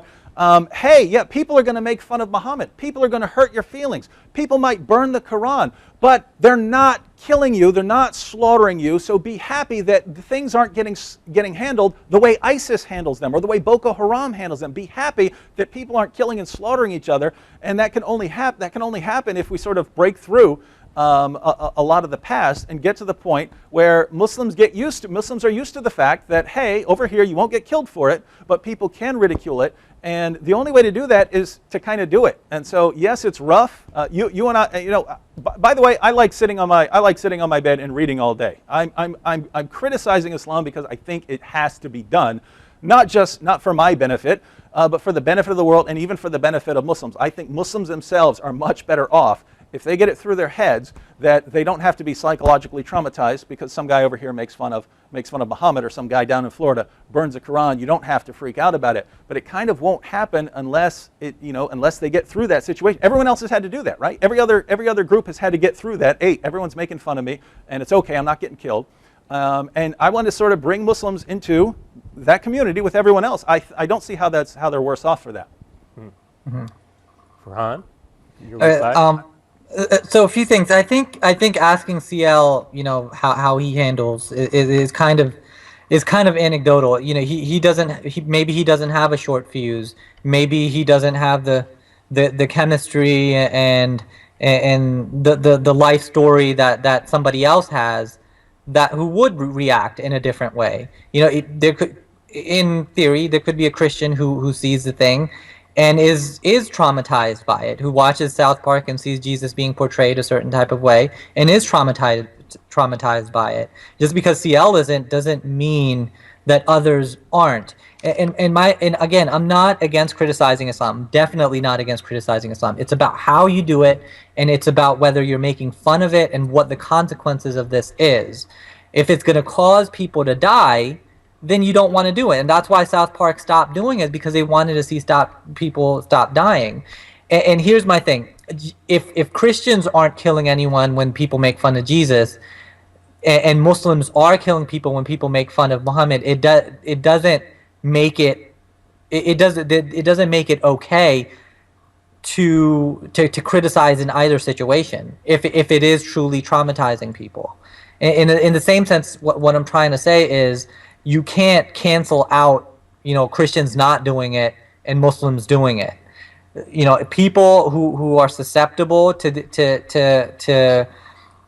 hey, yeah, people are going to make fun of Muhammad. People are going to hurt your feelings. People might burn the Quran, but they're not killing you. They're not slaughtering you. So be happy that the things aren't getting handled the way ISIS handles them or the way Boko Haram handles them. Be happy that people aren't killing and slaughtering each other, and that can only happen if we sort of break through a lot of the past and get to the point where Muslims are used to the fact that, hey, over here you won't get killed for it, but people can ridicule it, and the only way to do that is to kind of do it. And so yes, it's rough. You and I, by the way, I like sitting on my bed and reading all day. I'm criticizing Islam because I think it has to be done, not for my benefit, but for the benefit of the world and even for the benefit of Muslims. I think Muslims themselves are much better off if they get it through their heads that they don't have to be psychologically traumatized because some guy over here makes fun of Muhammad, or some guy down in Florida burns the Quran. You don't have to freak out about it. But it kind of won't happen unless they get through that situation. Everyone else has had to do that, right? Every other group has had to get through that. Hey, everyone's making fun of me, and it's okay. I'm not getting killed. And I want to sort of bring Muslims into that community with everyone else. I don't see how they're worse off for that. Mm-hmm. Farhan, your reply? So a few things. I think asking CL, how he handles is kind of anecdotal. Maybe he doesn't have a short fuse. Maybe he doesn't have the chemistry and the life story that somebody else has, who would react in a different way. In theory, there could be a Christian who sees the thing and is traumatized by it, who watches South Park and sees Jesus being portrayed a certain type of way and is traumatized by it. Just because CL isn't doesn't mean that others aren't. And again, I'm not against criticizing Islam. Definitely not against criticizing Islam. It's about how you do it, and it's about whether you're making fun of it and what the consequences of this is. If it's going to cause people to die, then you don't want to do it. And that's why South Park stopped doing it, because they wanted to see people stop dying. And here's my thing. If Christians aren't killing anyone when people make fun of Jesus, and Muslims are killing people when people make fun of Muhammad, it doesn't make it okay to criticize in either situation if it is truly traumatizing people. In the same sense, what I'm trying to say is, you can't cancel out, Christians not doing it and Muslims doing it. People who are susceptible to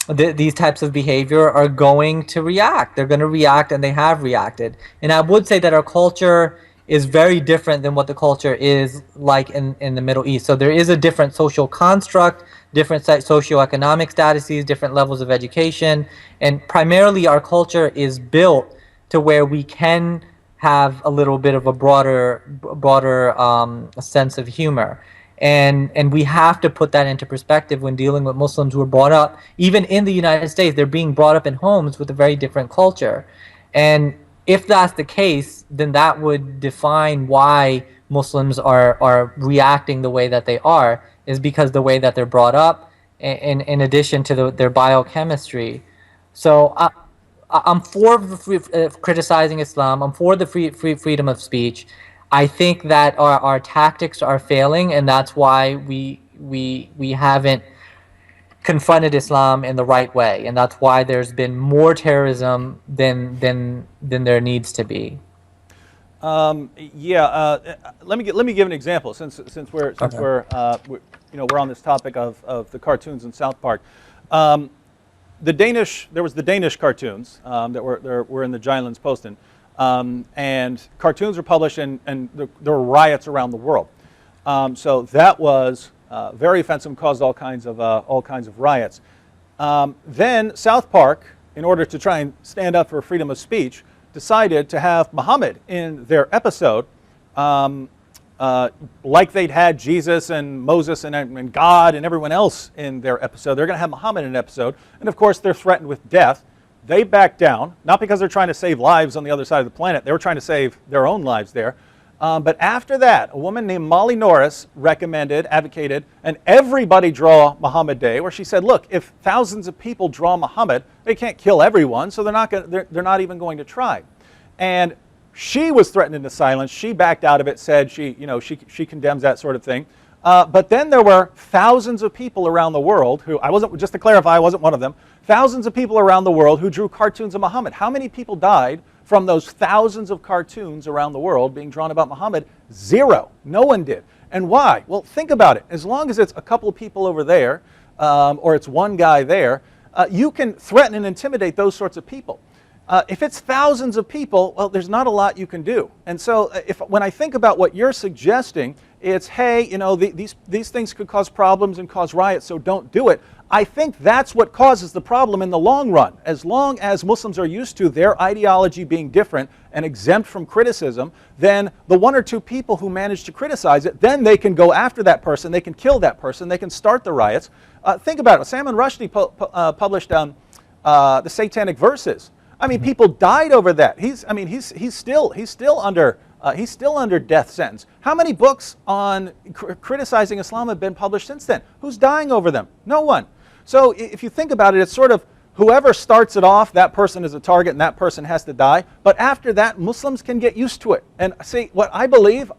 these types of behavior are going to react. They're going to react, and they have reacted. And I would say that our culture is very different than what the culture is like in the Middle East. So there is a different social construct, different socioeconomic statuses, different levels of education, and primarily our culture is built to where we can have a little bit of a broader sense of humor, and we have to put that into perspective when dealing with Muslims who are brought up, even in the United States, they're being brought up in homes with a very different culture. And if that's the case, then that would define why Muslims are reacting the way that they are, is because the way that they're brought up, in addition to their biochemistry. So I'm for criticizing Islam. I'm for the freedom of speech. I think that our tactics are failing, and that's why we haven't confronted Islam in the right way, and that's why there's been more terrorism than there needs to be. Let me give an example since we're on this topic of the cartoons in South Park. There was the Danish cartoons that were in the Jyllands-Posten, and cartoons were published, and there were riots around the world. So that was very offensive and caused all kinds of riots. Then South Park, in order to try and stand up for freedom of speech, decided to have Muhammad in their episode like they'd had Jesus and Moses and God and everyone else in their episode. They're going to have Muhammad in an episode. And of course, they're threatened with death. They back down, not because they're trying to save lives on the other side of the planet. They were trying to save their own lives there. But after that, a woman named Molly Norris recommended, advocated, and everybody draw Muhammad Day, where she said, look, if thousands of people draw Muhammad, they can't kill everyone, so they're not even going to try. And she was threatened into silence. She backed out of it, said she condemns that sort of thing. But then there were thousands of people around the world who, just to clarify, I wasn't one of them, thousands of people around the world who drew cartoons of Muhammad. How many people died from those thousands of cartoons around the world being drawn about Muhammad? Zero. No one did. And why? Well, think about it. As long as it's a couple of people over there, or it's one guy there, you can threaten and intimidate those sorts of people. If it's thousands of people, well, there's not a lot you can do. And so when I think about what you're suggesting, it's, hey, these things could cause problems and cause riots, so don't do it. I think that's what causes the problem in the long run. As long as Muslims are used to their ideology being different and exempt from criticism, then the one or two people who manage to criticize it, then they can go after that person, they can kill that person, they can start the riots. Think about it. Salman Rushdie published the Satanic Verses. I mean, people died over that. He's still under death sentence. How many books on criticizing Islam have been published since then? Who's dying over them? No one. So if you think about it, it's sort of whoever starts it off, that person is a target and that person has to die. But after that, Muslims can get used to it. And see, what I believe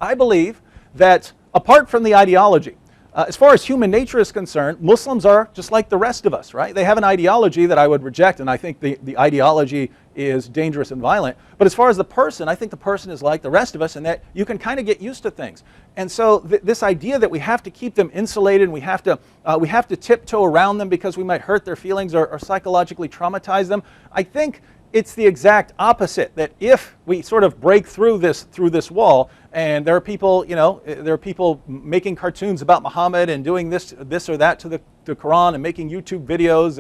that apart from the ideology, as far as human nature is concerned, Muslims are just like the rest of us, right? They have an ideology that I would reject, and I think the ideology is dangerous and violent. But as far as the person, I think the person is like the rest of us, and that you can kind of get used to things. And so this idea that we have to keep them insulated and we have to tiptoe around them because we might hurt their feelings or psychologically traumatize them, I think it's the exact opposite, that if we sort of break through this wall, and there are people, making cartoons about Muhammad and doing this or that to the Quran and making YouTube videos,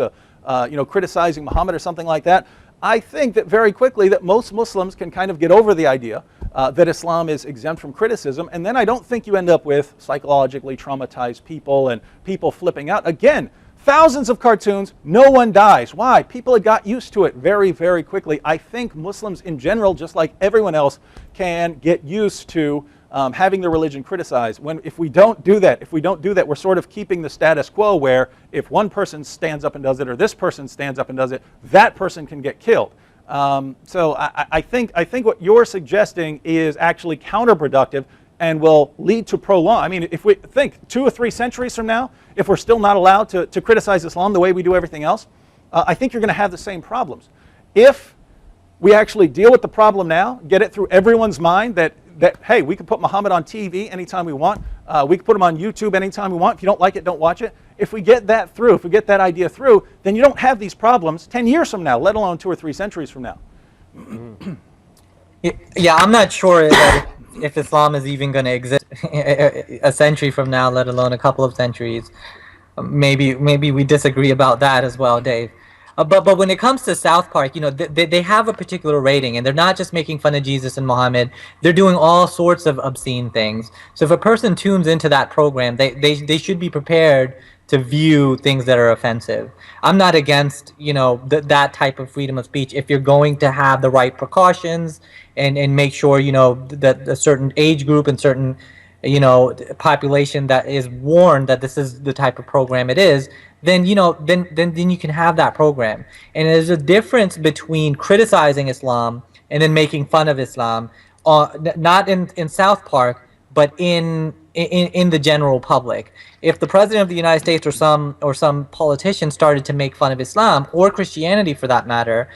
criticizing Muhammad or something like that, I think that very quickly that most Muslims can kind of get over the idea that Islam is exempt from criticism, and then I don't think you end up with psychologically traumatized people and people flipping out. Again, thousands of cartoons, no one dies. Why? People had got used to it very, very quickly. I think Muslims in general, just like everyone else, can get used to having their religion criticized. If we don't do that, we're sort of keeping the status quo where if one person stands up and does it or this person stands up and does it, that person can get killed. So I think what you're suggesting is actually counterproductive and will lead to prolong. I mean, if we think 2 or 3 centuries from now, if we're still not allowed to criticize Islam the way we do everything else, I think you're going to have the same problems. If we actually deal with the problem now, get it through everyone's mind that hey, we can put Muhammad on TV anytime we want, we can put him on YouTube anytime we want. If you don't like it, don't watch it. If we get that through, if we get that idea through, then you don't have these problems 10 years from now, let alone 2 or 3 centuries from now. Yeah, I'm not sure that if Islam is even going to exist a century from now, let alone a couple of centuries. Maybe we disagree about that as well, Dave. But when it comes to South Park, they have a particular rating, and they're not just making fun of Jesus and Muhammad. They're doing all sorts of obscene things. So if a person tunes into that program, they should be prepared to view things that are offensive. I'm not against that type of freedom of speech if you're going to have the right precautions and make sure that a certain age group and certain population that is warned that this is the type of program it is, then then you can have that program. And there's a difference between criticizing Islam and then making fun of Islam, not in South Park, but in the general public. If the president of the United States or some politician started to make fun of Islam or Christianity for that matter,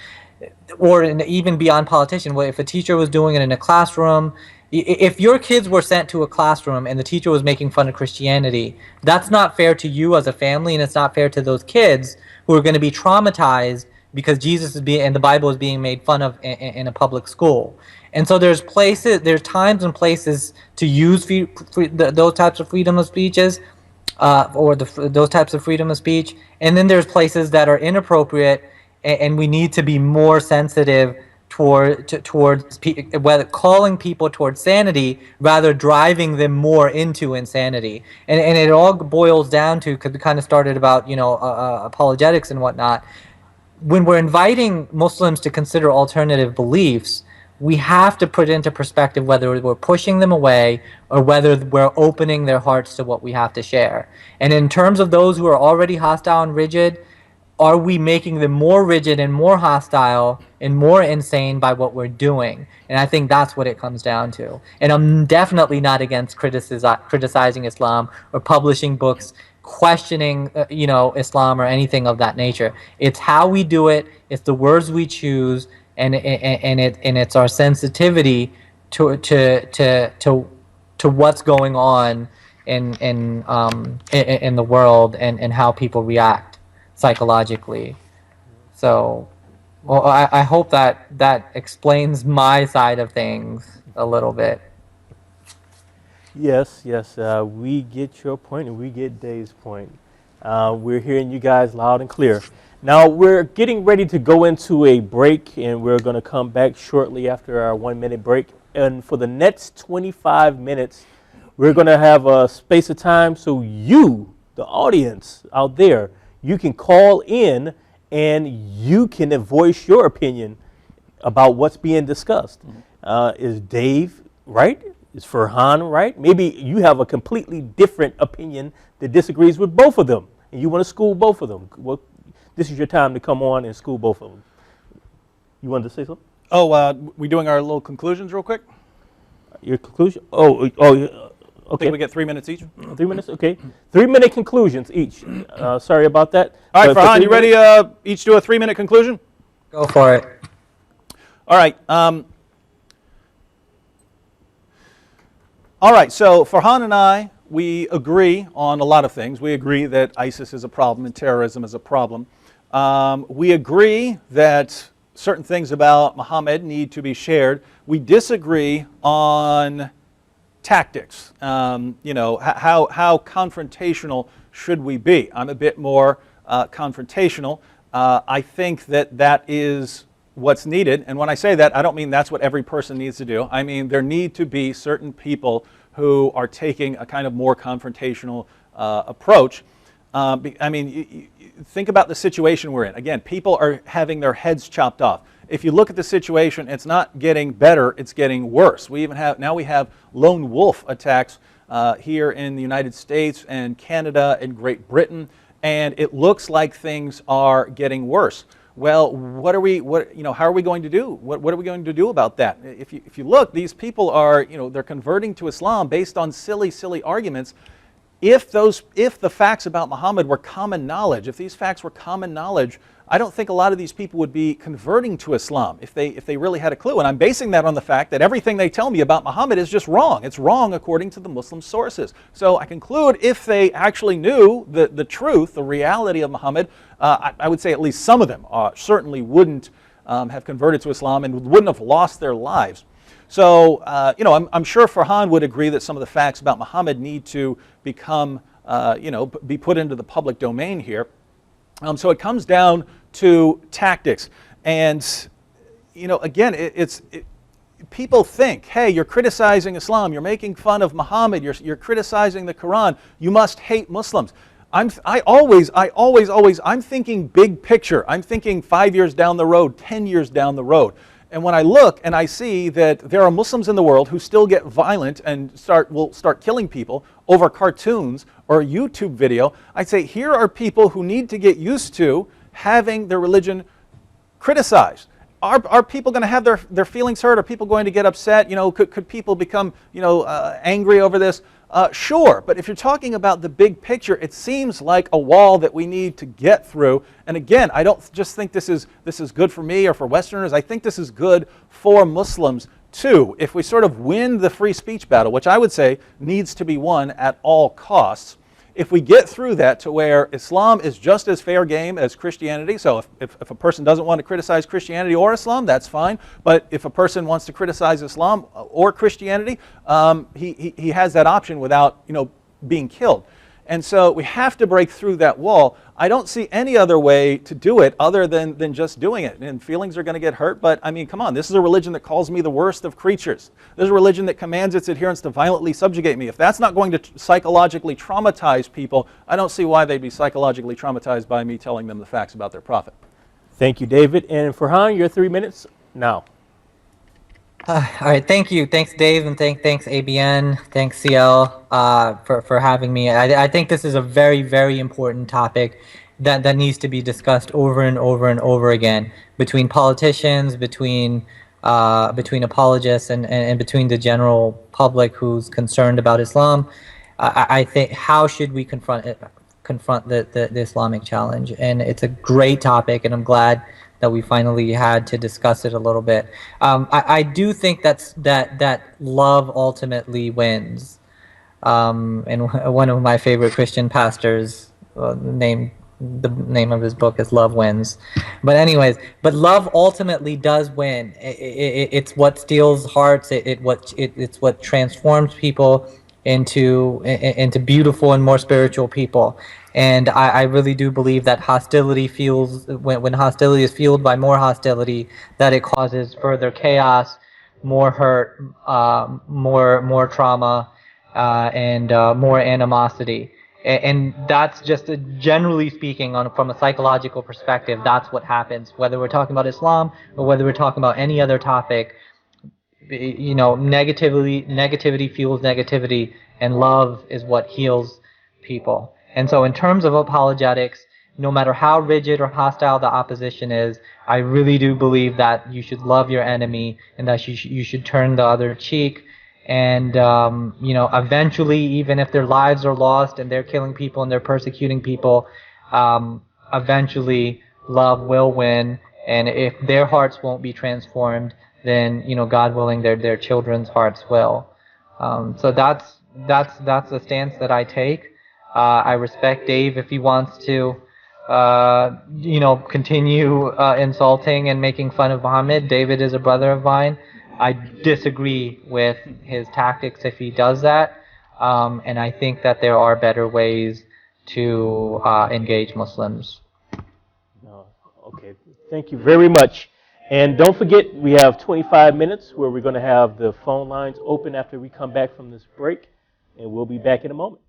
or even beyond politician, if a teacher was doing it in a classroom, if your kids were sent to a classroom and the teacher was making fun of Christianity, that's not fair to you as a family, and it's not fair to those kids who are going to be traumatized because Jesus and the Bible is being made fun of in a public school. And so there's times and places to use those types of freedom of speeches, those types of freedom of speech, and then there's places that are inappropriate, and we need to be more sensitive whether calling people towards sanity, rather driving them more into insanity. And it all boils down to, because we kind of started about, apologetics and whatnot. When we're inviting Muslims to consider alternative beliefs, we have to put into perspective whether we're pushing them away or whether we're opening their hearts to what we have to share. And in terms of those who are already hostile and rigid, are we making them more rigid and more hostile and more insane by what we're doing? And I think that's what it comes down to. And I'm definitely not against criticizing Islam or publishing books questioning, Islam or anything of that nature. It's how we do it. It's the words we choose, and it's our sensitivity to what's going on in the world and how people react psychologically. So, well, I hope that explains my side of things a little bit. Yes, we get your point and we get Dave's point. We're hearing you guys loud and clear. Now we're getting ready to go into a break, and we're going to come back shortly after our 1-minute break. And for the next 25 minutes, we're going to have a space of time so you, the audience out there, you can call in and you can voice your opinion about what's being discussed. Is Dave right? Is Farhan right? Maybe you have a completely different opinion that disagrees with both of them, and you want to school both of them. Well, this is your time to come on and school both of them. You wanted to say something? Oh, we doing our little conclusions real quick? Your conclusion? Okay. I think we get 3 minutes each. 3 minutes, okay. 3-minute conclusions each. Sorry about that. All right, Farhan, you ready? Each do a 3-minute conclusion? Go for it. All right. All right, so Farhan and I, we agree on a lot of things. We agree that ISIS is a problem and terrorism is a problem. We agree that certain things about Muhammad need to be shared. We disagree on tactics. How confrontational should we be? I'm a bit more confrontational. I think that is what's needed. And when I say that, I don't mean that's what every person needs to do. I mean there need to be certain people who are taking a kind of more confrontational approach. Think about the situation we're in. Again, people are having their heads chopped off. If you look at the situation, it's not getting better, it's getting worse. We have lone wolf attacks here in the United States and Canada and Great Britain, and it looks like things are getting worse. Well, how are we going to do? What are we going to do about that? If you look, these people are, they're converting to Islam based on silly arguments. If the facts about Muhammad were common knowledge, if these facts were common knowledge, I don't think a lot of these people would be converting to Islam if they really had a clue. And I'm basing that on the fact that everything they tell me about Muhammad is just wrong. It's wrong according to the Muslim sources. So I conclude if they actually knew the truth, the reality of Muhammad, I would say at least some of them certainly wouldn't have converted to Islam and wouldn't have lost their lives. So, I'm sure Farhan would agree that some of the facts about Muhammad need to become, be put into the public domain here. So it comes down to tactics. And, again, people think, hey, you're criticizing Islam, you're making fun of Muhammad, you're criticizing the Quran, you must hate Muslims. I'm thinking big picture. I'm thinking 5 years down the road, 10 years down the road. And when I look and I see that there are Muslims in the world who still get violent and will start killing people over cartoons or a YouTube video, I say here are people who need to get used to having their religion criticized. Are people going to have their feelings hurt? Are people going to get upset? Could people become angry over this? Sure, but if you're talking about the big picture, it seems like a wall that we need to get through. And again, I don't just think this is good for me or for Westerners. I think this is good for Muslims too. If we sort of win the free speech battle, which I would say needs to be won at all costs, if we get through that to where Islam is just as fair game as Christianity, so if a person doesn't want to criticize Christianity or Islam, that's fine. But if a person wants to criticize Islam or Christianity, he has that option without being killed. And so we have to break through that wall. I don't see any other way to do it other than just doing it. And feelings are going to get hurt, but I mean, come on, this is a religion that calls me the worst of creatures. This is a religion that commands its adherents to violently subjugate me. If that's not going to psychologically traumatize people, I don't see why they'd be psychologically traumatized by me telling them the facts about their prophet. Thank you, David. And Farhan, your 3 minutes now. All right, thank you. Thanks, Dave, and thanks, ABN. Thanks, CL, for having me. I think this is a very, very important topic that needs to be discussed over and over and over again between politicians, between apologists, and between the general public who's concerned about Islam. I think, how should we confront the Islamic challenge? And it's a great topic, and I'm glad that we finally had to discuss it a little bit. I do think that love ultimately wins. And one of my favorite Christian pastors, the name of his book is Love Wins. But anyways, but love ultimately does win. It's what steals hearts. It's what transforms people into beautiful and more spiritual people. And I really do believe that hostility fuels, when hostility is fueled by more hostility, that it causes further chaos, more hurt, more trauma, and more animosity. And that's just generally speaking, from a psychological perspective, that's what happens. Whether we're talking about Islam or whether we're talking about any other topic, you know, negativity fuels negativity, and love is what heals people. And so in terms of apologetics, no matter how rigid or hostile the opposition is, I really do believe that you should love your enemy and that you should turn the other cheek. And, you know, eventually, even if their lives are lost and they're killing people and they're persecuting people, eventually love will win. And if their hearts won't be transformed, then, you know, God willing, their children's hearts will. So that's the stance that I take. I respect Dave if he wants to, you know, continue insulting and making fun of Muhammad. David is a brother of mine. I disagree with his tactics if he does that, and I think that there are better ways to engage Muslims. Okay, thank you very much. And don't forget, we have 25 minutes where we're going to have the phone lines open after we come back from this break, and we'll be back in a moment.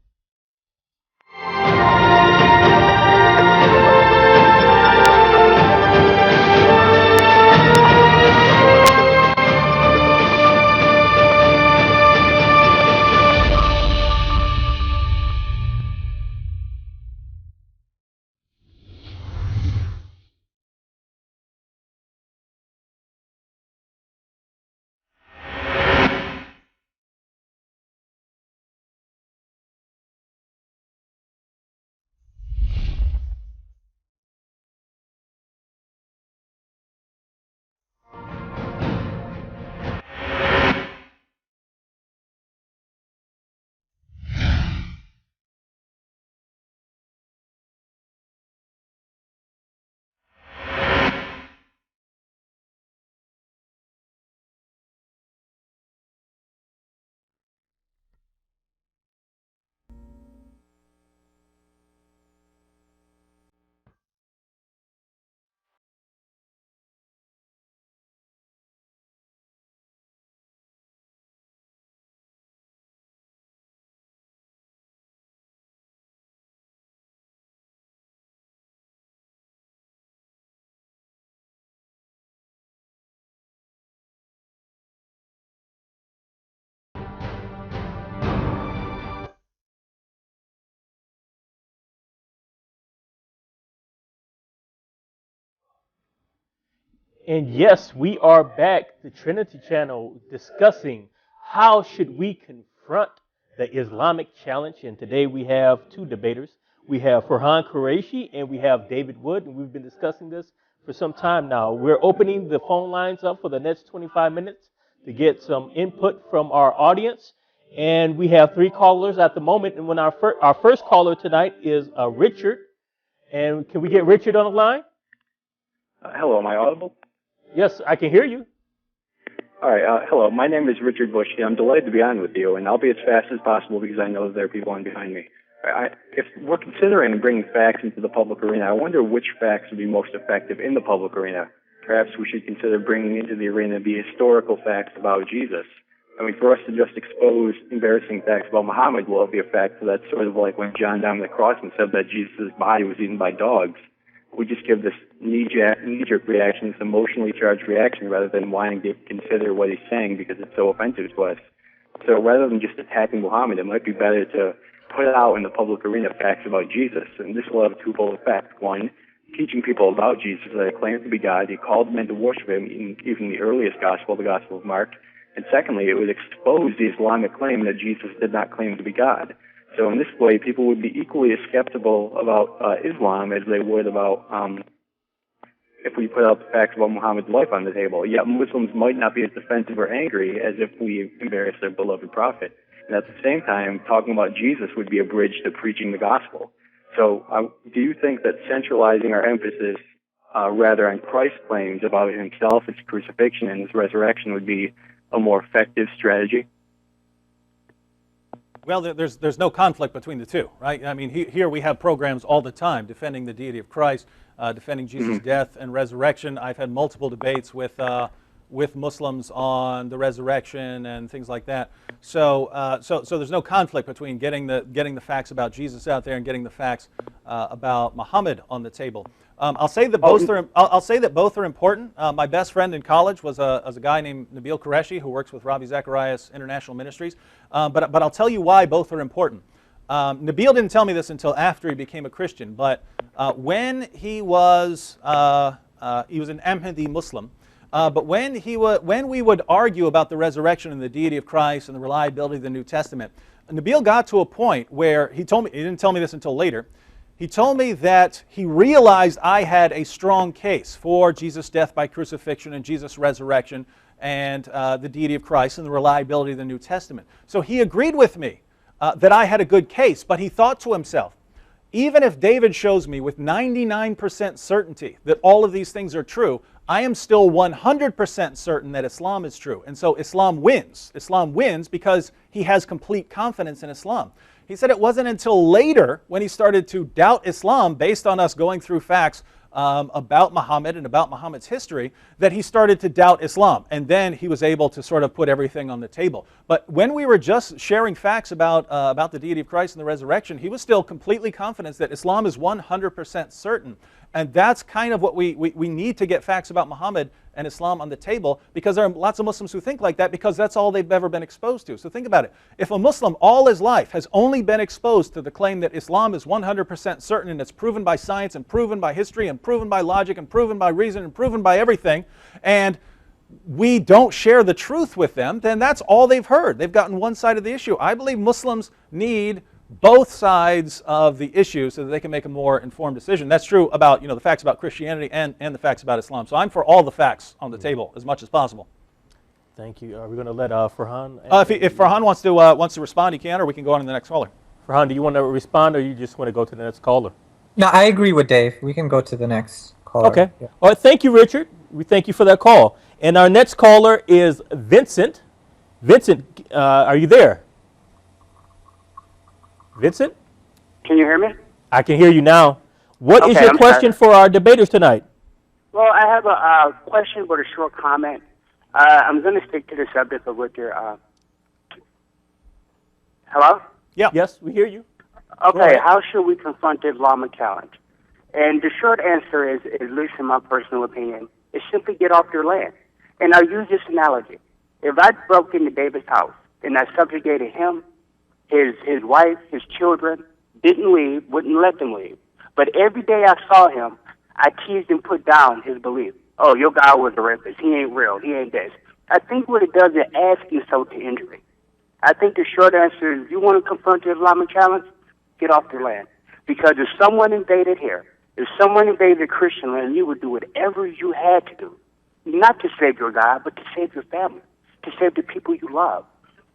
And yes, we are back, the Trinity Channel, discussing how should we confront the Islamic challenge. And today we have two debaters. We have Farhan Qureshi and we have David Wood, and we've been discussing this for some time now. We're opening the phone lines up for the next 25 minutes to get some input from our audience. And we have three callers at the moment. And when our first caller tonight is Richard. And can we get Richard on the line? Hello, am I audible? Yes, I can hear you. All right, hello. My name is Richard Bush. I'm delighted to be on with you, and I'll be as fast as possible because I know that there are people on behind me. If we're considering bringing facts into the public arena, I wonder which facts would be most effective in the public arena. Perhaps we should consider bringing into the arena the historical facts about Jesus. I mean, for us to just expose embarrassing facts about Muhammad will have the effect. So that's sort of like when John died on the cross and said that Jesus' body was eaten by dogs. We just give this knee-jerk reaction, this emotionally charged reaction, rather than wanting to consider what he's saying because it's so offensive to us. So rather than just attacking Muhammad, it might be better to put out in the public arena facts about Jesus. And this will have a twofold effect. One, teaching people about Jesus, that he claims to be God. He called men to worship him, even in the earliest gospel, the Gospel of Mark. And secondly, it would expose the Islamic claim that Jesus did not claim to be God. So in this way, people would be equally as skeptical about Islam as they would about if we put out the facts about Muhammad's life on the table. Yet Muslims might not be as defensive or angry as if we embarrass their beloved prophet. And at the same time, talking about Jesus would be a bridge to preaching the gospel. So do you think that centralizing our emphasis rather on Christ's claims about himself, his crucifixion, and his resurrection would be a more effective strategy? Well, there's no conflict between the two, right? I mean, here we have programs all the time defending the deity of Christ, defending Jesus' death and resurrection. I've had multiple debates with Muslims on the resurrection and things like that. So there's no conflict between getting the facts about Jesus out there and getting the facts about Muhammad on the table. I'll say that both are important. My best friend in college was a guy named Nabil Qureshi who works with Ravi Zacharias International Ministries. But I'll tell you why both are important. Nabil didn't tell me this until after he became a Christian. But when he was an Ahmadi Muslim. But when we would argue about the resurrection and the deity of Christ and the reliability of the New Testament, Nabil got to a point where he didn't tell me this until later. He told me that he realized I had a strong case for Jesus' death by crucifixion and Jesus' resurrection and the deity of Christ and the reliability of the New Testament. So he agreed with me that I had a good case, but he thought to himself, even if David shows me with 99% certainty that all of these things are true, I am still 100% certain that Islam is true. And so Islam wins. Islam wins because he has complete confidence in Islam. He said it wasn't until later when he started to doubt Islam based on us going through facts about Muhammad and about Muhammad's history that he started to doubt Islam. And then he was able to sort of put everything on the table. But when we were just sharing facts about the deity of Christ and the resurrection, he was still completely confident that Islam is 100% certain. And that's kind of what we need to get facts about Muhammad and Islam on the table, because there are lots of Muslims who think like that because that's all they've ever been exposed to. So think about it. If a Muslim all his life has only been exposed to the claim that Islam is 100% certain and it's proven by science and proven by history and proven by logic and proven by reason and proven by everything, and we don't share the truth with them, then that's all they've heard. They've gotten one side of the issue. I believe Muslims need both sides of the issue so that they can make a more informed decision. That's true about the facts about Christianity and the facts about Islam. So I'm for all the facts on the table as much as possible. Thank you. Are we going to let Farhan? If Farhan wants to respond, he can, or we can go on to the next caller. Farhan, do you want to respond, or you just want to go to the next caller? No, I agree with Dave. We can go to the next caller. Okay. Yeah. All right. Thank you, Richard. We thank you for that call. And our next caller is Vincent. Vincent, are you there? Vincent? Can you hear me? I can hear you now. What is Okay, your I'm question for our debaters tonight? Well, I have a question but a short comment. I'm going to stick to the subject of what you're... Hello? Yeah. Yes, we hear you. Okay, how should we confront the Islamic challenge? And the short answer is, at least in my personal opinion, is simply get off your land. And I'll use this analogy. If I broke into David's house and I subjugated him, his wife, his children, didn't leave, wouldn't let them leave. But every day I saw him, I teased and put down his belief. Oh, your God was a rapist. He ain't real. He ain't this. I think what it does is add insult to injury. I think the short answer is, if you want to confront the Islamic challenge, get off your land. Because if someone invaded here, if someone invaded Christian land, you would do whatever you had to do, not to save your God, but to save your family, to save the people you love.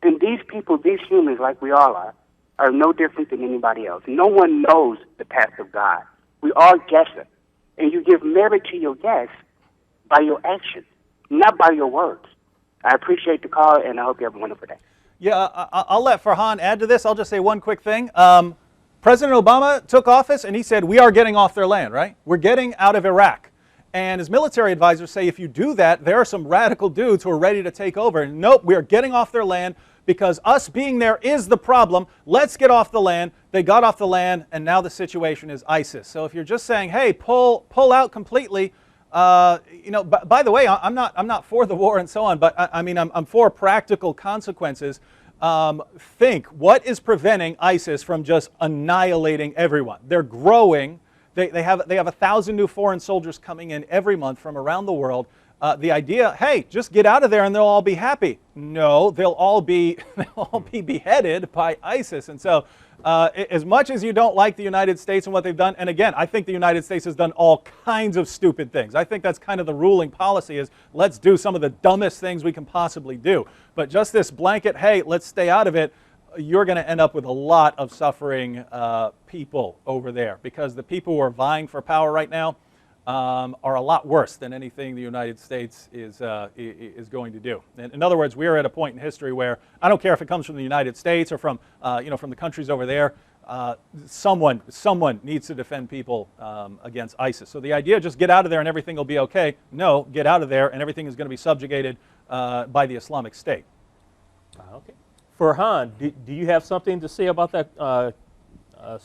And these people, these humans, like we all are no different than anybody else. No one knows the path of God. We all guess it. And you give merit to your guess by your actions, not by your words. I appreciate the call, and I hope you have a wonderful day. Yeah, I'll let Farhan add to this. I'll just say one quick thing. President Obama took office and he said, we are getting off their land, right? We're getting out of Iraq. And his military advisors say, if you do that, there are some radical dudes who are ready to take over. And nope, we are getting off their land because us being there is the problem. Let's get off the land. They got off the land, and now the situation is ISIS. So if you're just saying, hey, pull out completely, you know, by the way, I'm not for the war and so on, but I mean, I'm for practical consequences. Think, what is preventing ISIS from just annihilating everyone? They're growing. They have 1,000 new foreign soldiers coming in every month from around the world. The idea, hey, just get out of there and they'll all be happy. No, they'll all be beheaded by ISIS. And so, as much as you don't like the United States and what they've done, and again, I think the United States has done all kinds of stupid things. I think that's kind of the ruling policy is let's do some of the dumbest things we can possibly do. But just this blanket, hey, let's stay out of it, you're going to end up with a lot of suffering people over there because the people who are vying for power right now are a lot worse than anything the United States is going to do. In other words, we are at a point in history where I don't care if it comes from the United States or from from the countries over there. Someone needs to defend people against ISIS. So the idea, just get out of there and everything will be okay. No, get out of there and everything is going to be subjugated by the Islamic State. Okay. Farhan, do you have something to say about that statement?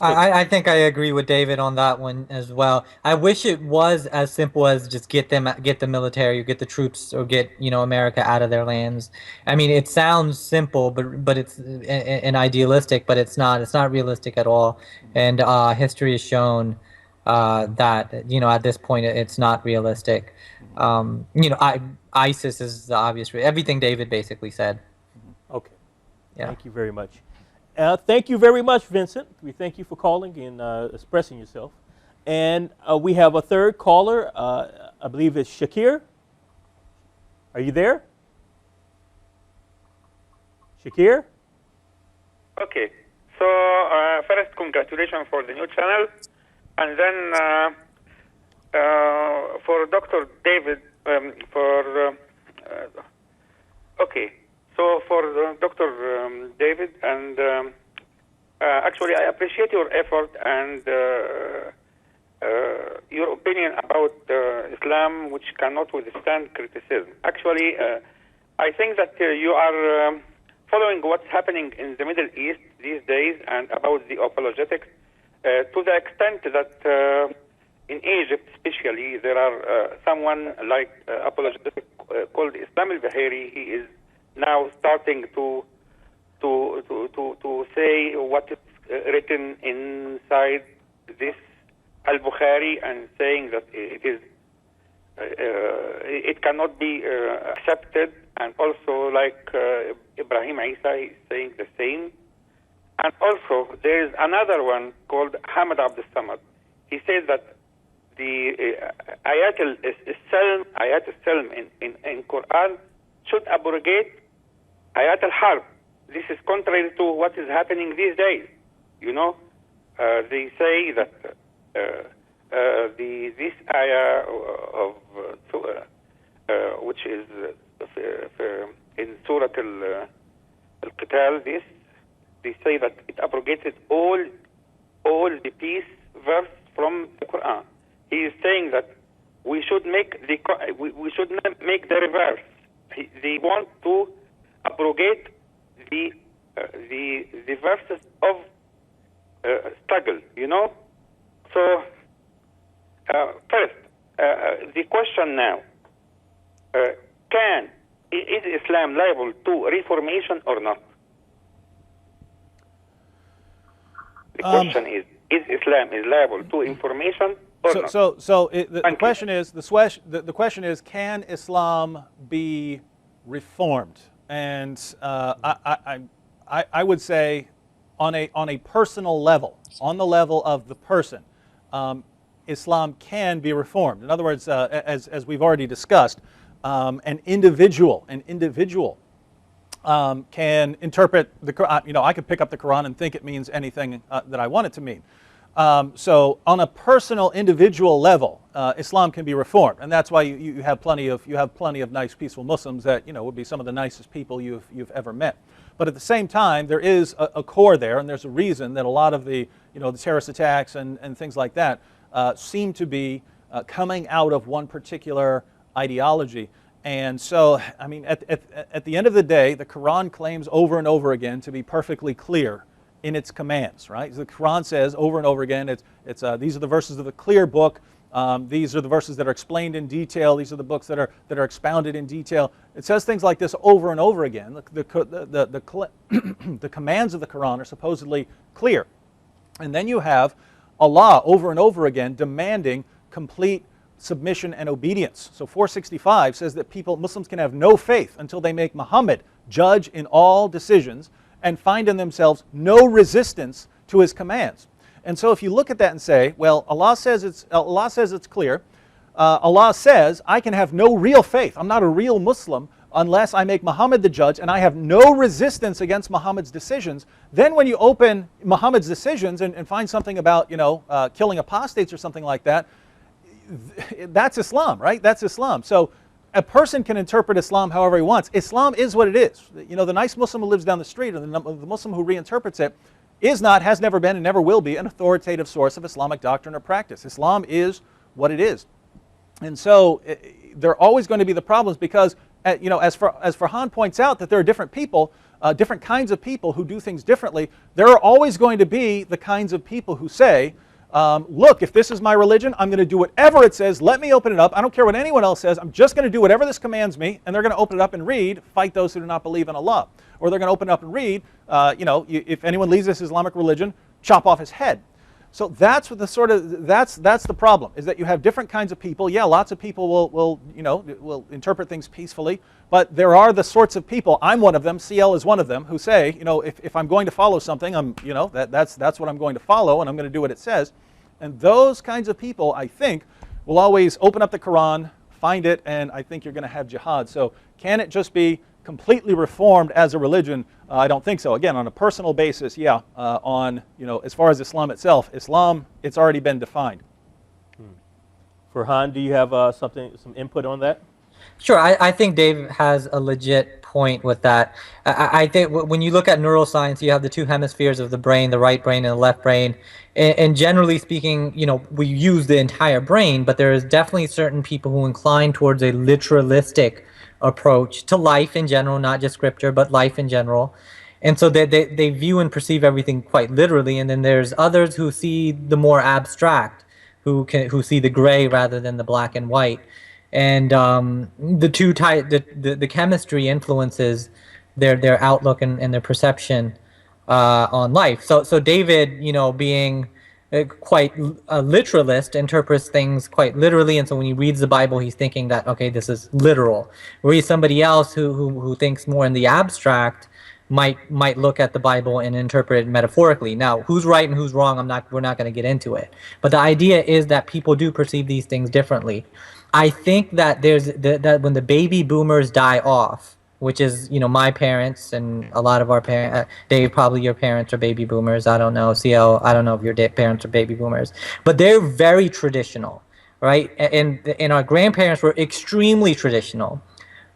I think I agree with David on that one as well. I wish it was as simple as just get the military, or get the troops, or get America out of their lands. I mean, it sounds simple, but it's an idealistic, but it's not. It's not realistic at all. And history has shown that at this point it's not realistic. ISIS is the obvious. Everything David basically said. Okay. Yeah. Thank you very much. Thank you very much, Vincent. We thank you for calling and expressing yourself. And we have a third caller. I believe it's Shakir. Are you there? Shakir? Okay. So first, congratulations for the new channel. And then for Dr. David, okay. So for Dr. David, and actually I appreciate your effort and your opinion about Islam, which cannot withstand criticism. Actually, I think that you are following what's happening in the Middle East these days and about the apologetics to the extent that in Egypt especially there are someone like apologetic called Islam al-Bahiri. He is now starting to say what is written inside this al-Bukhari and saying that it cannot be accepted, and also like Ibrahim Isa is saying the same. And also there is another one called Hamad Abdul Samad. He says that the Ayat al-Salm in Quran should abrogate Ayat al-Harb. This is contrary to what is happening these days. They say that this ayah of which is in Surah al-Qital, they say that it abrogated all the peace verse from the Quran. He is saying that we should make the reverse. They want to abrogate the verses of struggle. So first, the question now: is Islam liable to reformation or not? The question is Islam liable to information or not? The question is, can Islam be reformed? And I would say, on a personal level, on the level of the person, Islam can be reformed. In other words, as we've already discussed, an individual can interpret the Quran. I could pick up the Quran and think it means anything that I want it to mean. So on a personal, individual level, Islam can be reformed, and that's why you have plenty of nice, peaceful Muslims that would be some of the nicest people you've ever met. But at the same time, there is a core there, and there's a reason that a lot of the, the terrorist attacks and things like that seem to be coming out of one particular ideology. And so, I mean, at the end of the day, the Quran claims over and over again to be perfectly clear in its commands, right? The Quran says over and over again, these are the verses of the clear book. These are the verses that are explained in detail. These are the books that are expounded in detail. It says things like this over and over again. The commands of the Quran are supposedly clear. And then you have Allah over and over again demanding complete submission and obedience. So 465 says that Muslims can have no faith until they make Muhammad judge in all decisions and find in themselves no resistance to his commands. And so if you look at that and say, well, Allah says it's clear. Allah says I can have no real faith. I'm not a real Muslim unless I make Muhammad the judge and I have no resistance against Muhammad's decisions. Then when you open Muhammad's decisions and find something about, killing apostates or something like that, that's Islam, right? That's Islam. So a person can interpret Islam however he wants. Islam is what it is. The nice Muslim who lives down the street or the Muslim who reinterprets it is not, has never been, and never will be an authoritative source of Islamic doctrine or practice. Islam is what it is. And so there are always going to be the problems because, as Farhan points out, that there are different people, different kinds of people who do things differently. There are always going to be the kinds of people who say, look, if this is my religion, I'm going to do whatever it says. Let me open it up. I don't care what anyone else says. I'm just going to do whatever this commands me. And they're going to open it up and read, fight those who do not believe in Allah. Or they're going to open it up and read, if anyone leaves this Islamic religion, chop off his head. So that's what that's the problem, is that you have different kinds of people. Yeah, lots of people will interpret things peacefully, but there are the sorts of people, I'm one of them, CL is one of them, who say, if I'm going to follow something, that's what I'm going to follow, and I'm going to do what it says. And those kinds of people, I think, will always open up the Quran, find it, and I think you're going to have jihad. So can it just be completely reformed as a religion? I don't think so. Again, on a personal basis, yeah. As far as Islam itself, it's already been defined. Farhan, do you have some input on that? Sure, I think Dave has a legit point with that. I think when you look at neuroscience, you have the two hemispheres of the brain, the right brain and the left brain. And generally speaking, we use the entire brain, but there is definitely certain people who incline towards a literalistic approach to life in general, not just scripture, but life in general. And so they view and perceive everything quite literally. And then there's others who see the more abstract, who see the gray rather than the black and white. And the chemistry influences their outlook and their perception on life. So David, being quite a literalist, interprets things quite literally, and so when he reads the Bible, he's thinking that, okay, this is literal. Whereas somebody else who thinks more in the abstract might look at the Bible and interpret it metaphorically. Now, who's right and who's wrong, we're not going to get into it. But the idea is that people do perceive these things differently. I think that that when the baby boomers die off, which is, my parents and a lot of our parents, Dave, probably your parents are baby boomers. I don't know, CL, I don't know if your parents are baby boomers. But they're very traditional, right? And our grandparents were extremely traditional.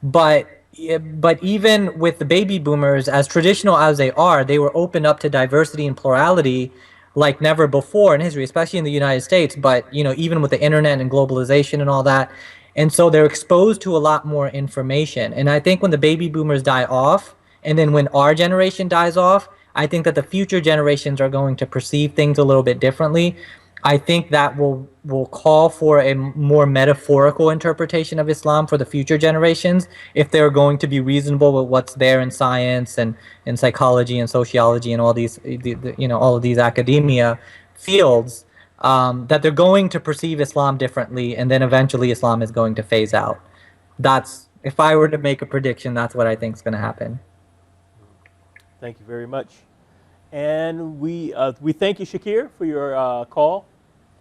But even with the baby boomers, as traditional as they were open up to diversity and plurality like never before in history, especially in the United States, but even with the internet and globalization and all that. And so they're exposed to a lot more information. And I think when the baby boomers die off, and then when our generation dies off, I think that the future generations are going to perceive things a little bit differently. I think that will call for a more metaphorical interpretation of Islam for the future generations if they're going to be reasonable with what's there in science and in psychology and sociology and all these all of these academia fields. That they're going to perceive Islam differently, and then eventually Islam is going to phase out. If I were to make a prediction, that's what I think is going to happen. Thank you very much. And we thank you, Shakir, for your call.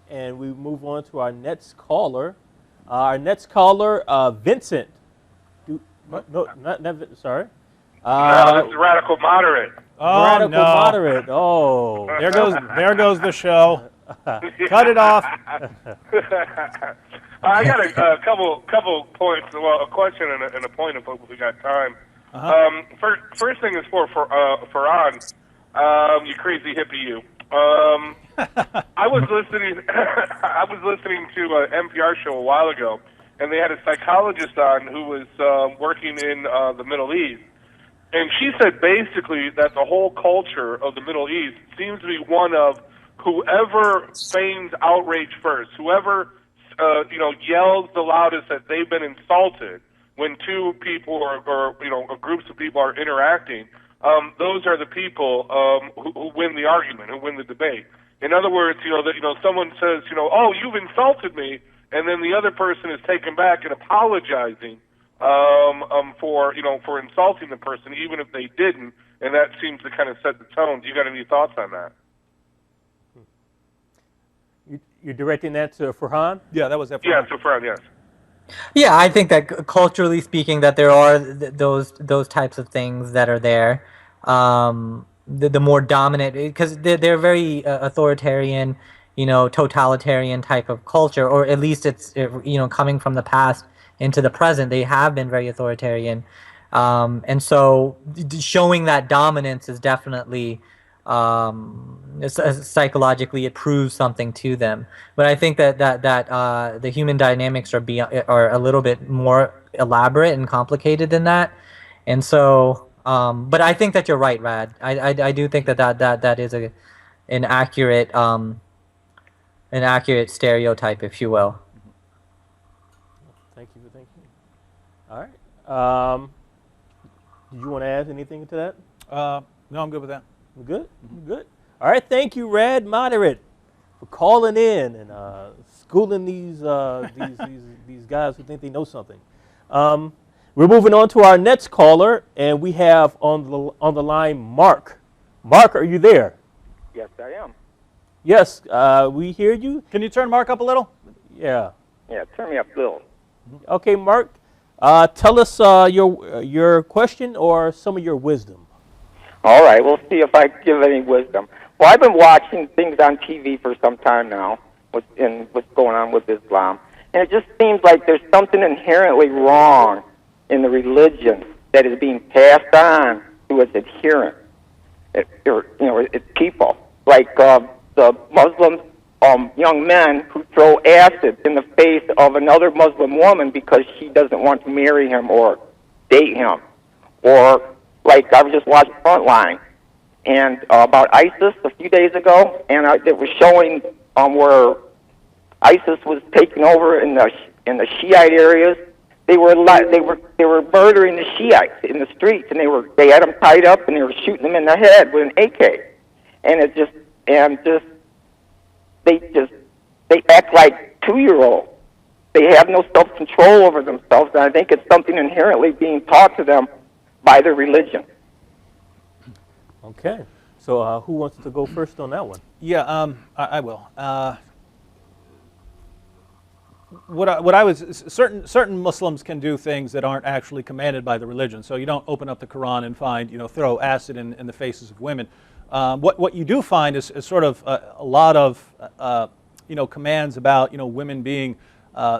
And we move on to our next caller. Vincent. Sorry. No, this is Radical Moderate. Oh, Radical no. Moderate. Oh. There goes the show. Cut it off. I got a couple points. Well, a question and a point if we got time. First thing is for Farhan, you crazy hippie, you. I was listening. I was listening to an NPR show a while ago, and they had a psychologist on who was working in the Middle East, and she said basically that the whole culture of the Middle East seems to be one of whoever feigns outrage first, whoever yells the loudest that they've been insulted when two people or groups of people are interacting. Those are the people who win the argument, who win the debate. In other words, someone says, oh, you've insulted me, and then the other person is taken back and apologizing for insulting the person, even if they didn't, and that seems to kind of set the tone. Do you got any thoughts on that? You're directing that to Farhan? Yeah, that was that. Yeah, to Farhan, yes. Yeah, I think that culturally speaking, that there are those types of things that are there. The more dominant, because they're very authoritarian, totalitarian type of culture, or at least it's coming from the past into the present. They have been very authoritarian, and so showing that dominance is definitely. Psychologically, it proves something to them. But I think that the human dynamics are a little bit more elaborate and complicated than that. And so, but I think that you're right, Rad. I do think that is an accurate stereotype, if you will. Thank you. All right. Do you want to add anything to that? No, I'm good with that. Good. Good. All right. Thank you, Rad Moderate, for calling in and schooling these guys who think they know something. We're moving on to our next caller, and we have on the line Mark. Mark, are you there? Yes, I am. Yes, we hear you. Can you turn Mark up a little? Yeah. Yeah, turn me up a little. Okay, Mark. Tell us your question or some of your wisdom. All right, we'll see if I give any wisdom. Well, I've been watching things on TV for some time now, what's going on with Islam, and it just seems like there's something inherently wrong in the religion that is being passed on to its adherents, its people, like the Muslim young men who throw acid in the face of another Muslim woman because she doesn't want to marry him or date him, or like I was just watching Frontline and about ISIS a few days ago, and it was showing where ISIS was taking over in the Shiite areas. They were murdering the Shiites in the streets, and they had them tied up and they were shooting them in the head with an AK, and they act like 2-year-olds. They have no self-control over themselves, and I think it's something inherently being taught to them by their religion. Okay. So who wants to go first on that one? Yeah, I will. What I was certain Muslims can do things that aren't actually commanded by the religion. So you don't open up the Quran and find throw acid in the faces of women. What you do find is sort of a lot of commands about women being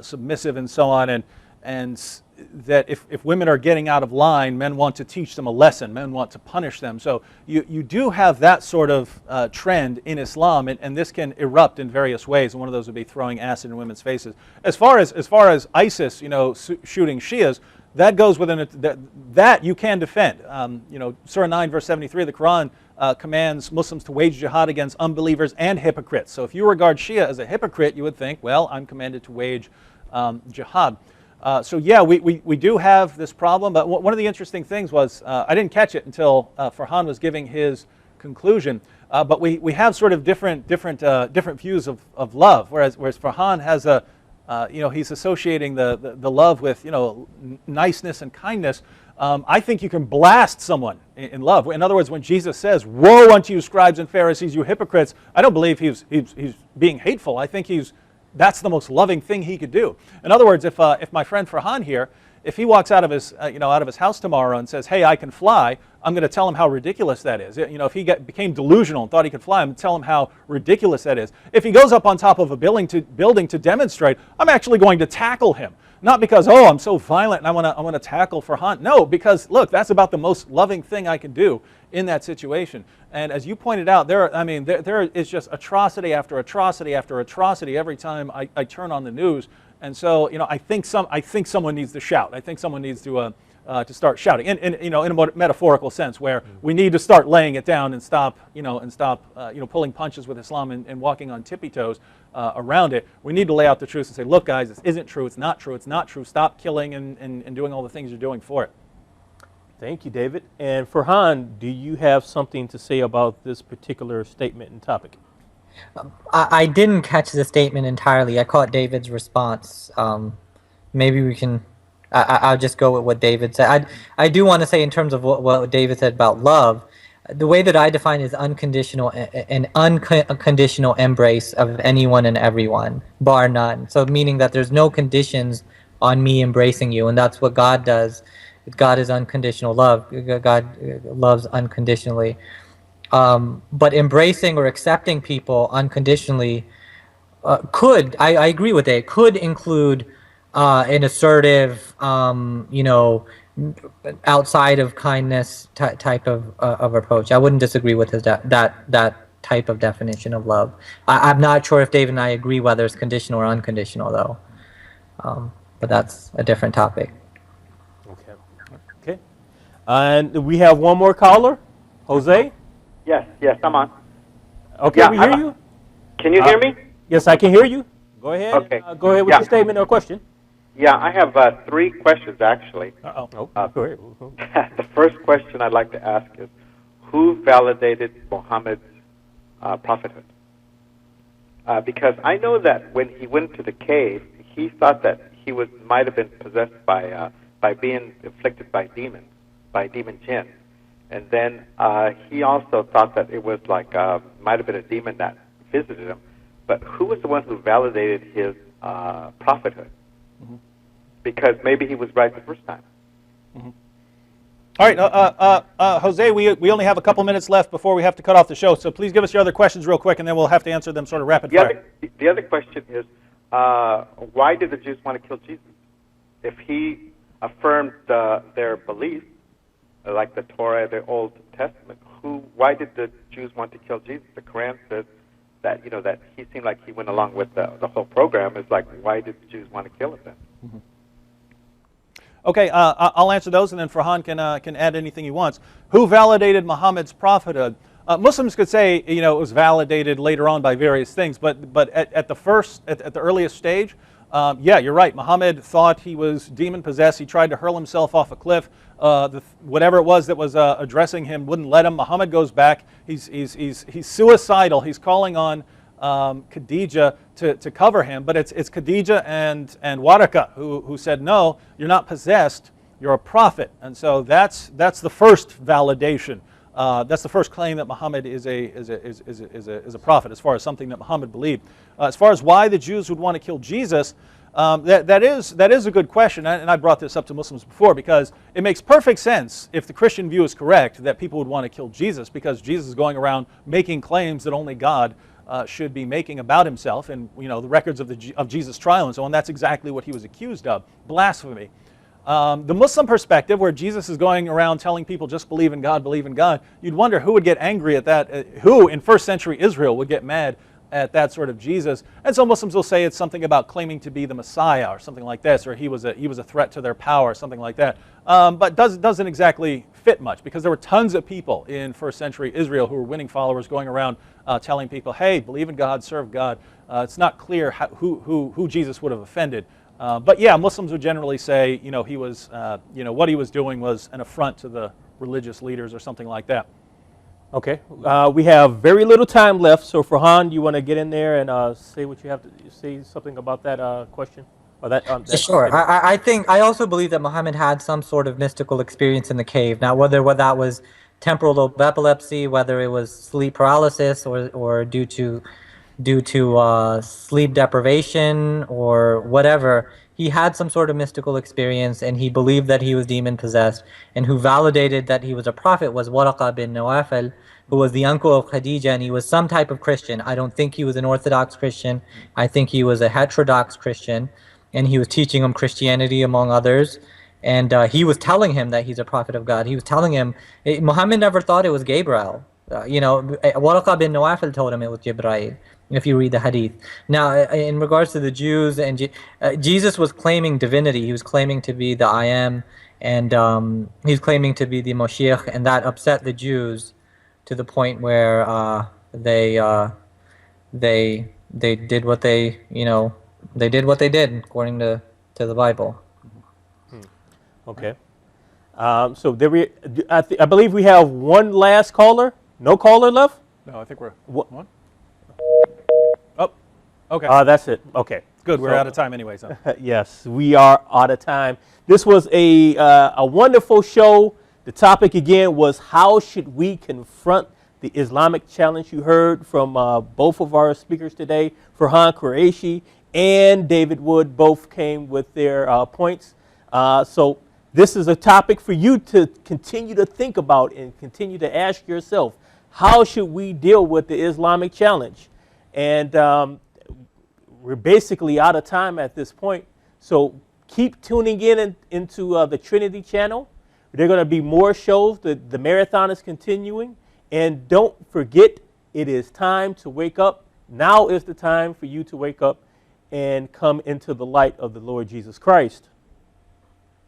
submissive and so on, and that if women are getting out of line, men want to teach them a lesson, men want to punish them. So you do have that sort of trend in Islam, and this can erupt in various ways, and one of those would be throwing acid in women's faces. As far as ISIS, shooting Shias, that goes within that you can defend. Surah 9, verse 73 of the Quran commands Muslims to wage jihad against unbelievers and hypocrites. So if you regard Shia as a hypocrite, you would think, well, I'm commanded to wage jihad. So yeah, we do have this problem, but one of the interesting things was, I didn't catch it until Farhan was giving his conclusion, but we have sort of different views of love, whereas Farhan has he's associating the love with niceness and kindness. I think you can blast someone in love. In other words, when Jesus says, "Woe unto you, scribes and Pharisees, you hypocrites," I don't believe he's being hateful. I think that's the most loving thing he could do. In other words, if my friend Farhan here, if he walks out of his house tomorrow and says, "Hey, I can fly," I'm going to tell him how ridiculous that is. If he became delusional and thought he could fly, I'm going to tell him how ridiculous that is. If he goes up on top of a building to demonstrate, I'm actually going to tackle him. Not because, oh, I'm so violent and I want to tackle Farhan. No, because look, that's about the most loving thing I can do in that situation. And as you pointed out, there is just atrocity after atrocity after atrocity every time I turn on the news. And so, I think someone needs to shout. I think someone needs to start shouting, in a metaphorical sense, where we need to start laying it down and stop pulling punches with Islam and walking on tippy toes around it. We need to lay out the truth and say, look, guys, this isn't true. It's not true. It's not true. Stop killing and doing all the things you're doing for it. Thank you, David. And Farhan, do you have something to say about this particular statement and topic? I didn't catch the statement entirely. I caught David's response. Maybe we can. I'll just go with what David said. I do want to say, in terms of what David said about love, the way that I define is unconditional, an unconditional embrace of anyone and everyone, bar none. So meaning that there's no conditions on me embracing you, and that's what God does. God is unconditional love. God loves unconditionally. But embracing or accepting people unconditionally I agree with it, could include an assertive, outside of kindness type of approach. I wouldn't disagree with his that type of definition of love. I'm not sure if Dave and I agree whether it's conditional or unconditional, though. But that's a different topic. Okay. And we have one more caller, Jose. Yes, I'm on. Okay, yeah, we hear you. Can you hear me? Yes, I can hear you. Go ahead. Okay. Go ahead with your statement or question. Yeah, I have 3 questions, actually. Go ahead. The first question I'd like to ask is, who validated Muhammad's prophethood? Because I know that when he went to the cave, he thought that he might have been possessed by being afflicted by demons, by demon jinn. And then he also thought that it was might have been a demon that visited him. But who was the one who validated his prophethood? Mm-hmm. Because maybe he was right the first time. Mm-hmm. All right, Jose, we only have a couple minutes left before we have to cut off the show, so please give us your other questions real quick, and then we'll have to answer them sort of rapid fire. The other question is, why did the Jews want to kill Jesus? If he affirmed their beliefs, like the Torah, the Old Testament, why did the Jews want to kill Jesus? The Quran says that that he seemed like he went along with the whole program. It's like, why did the Jews want to kill him then? Mm-hmm. Okay, I'll answer those, and then Farhan can add anything he wants. Who validated Muhammad's prophethood? Muslims could say it was validated later on by various things, but at the earliest stage, yeah, you're right. Muhammad thought he was demon possessed. He tried to hurl himself off a cliff. Whatever it was that was addressing him wouldn't let him. Muhammad goes back. He's suicidal. He's calling on Khadija to cover him, but it's Khadija and Waraka who said, no, you're not possessed, you're a prophet. And so that's the first validation. That's the first claim that Muhammad is a prophet, as far as something that Muhammad believed. As far as why the Jews would want to kill Jesus, that is a good question, and I brought this up to Muslims before, because it makes perfect sense, if the Christian view is correct, that people would want to kill Jesus, because Jesus is going around making claims that only God should be making about himself, and the records of Jesus' trial and so on. That's exactly what he was accused of: blasphemy. The Muslim perspective, where Jesus is going around telling people just believe in God, you'd wonder who would get angry at that, who in first century Israel would get mad at that sort of Jesus. And so Muslims will say it's something about claiming to be the Messiah or something like this, or he was a threat to their power or something like that. But doesn't exactly fit much, because there were tons of people in first century Israel who were winning followers, going around telling people, hey, believe in God, serve God. It's not clear who Jesus would have offended. But yeah, Muslims would generally say, he was, what he was doing was an affront to the religious leaders or something like that. Okay, we have very little time left, so Farhan, you want to get in there and say what you have to say, something about that question? Or that sure. I also believe that Muhammad had some sort of mystical experience in the cave. Now, whether that was temporal lobe epilepsy, whether it was sleep paralysis, or due to sleep deprivation or whatever, he had some sort of mystical experience, and he believed that he was demon possessed. And who validated that he was a prophet was Waraka bin Nawafal, who was the uncle of Khadija, and he was some type of Christian. I don't think he was an Orthodox Christian. I think he was a heterodox Christian. and he was teaching him Christianity among others. And he was telling him that he's a prophet of God. He was telling him, Muhammad never thought it was Gabriel. Waraqah bin Nawafil told him it was Jibreel, if you read the hadith. Now, in regards to the Jews, and Jesus was claiming divinity. He was claiming to be the I am, and he's claiming to be the Moshiach, and that upset the Jews to the point where they did what they did what they did according to the Bible. Okay. So I believe we have one last caller. No caller left? No, I think we're What? one. Oh, okay. That's it. Okay. Good. We're So- out of time anyway. So. Yes, we are out of time. This was a wonderful show. The topic again was how should we confront the Islamic challenge. You heard from both of our speakers today, Farhan Qureshi and David Wood, both came with their points. So this is a topic for you to continue to think about and continue to ask yourself, how should we deal with the Islamic challenge? And we're basically out of time at this point. So keep tuning into the Trinity channel. There are going to be more shows. The marathon is continuing. And don't forget, it is time to wake up. Now is the time for you to wake up and come into the light of the Lord Jesus Christ.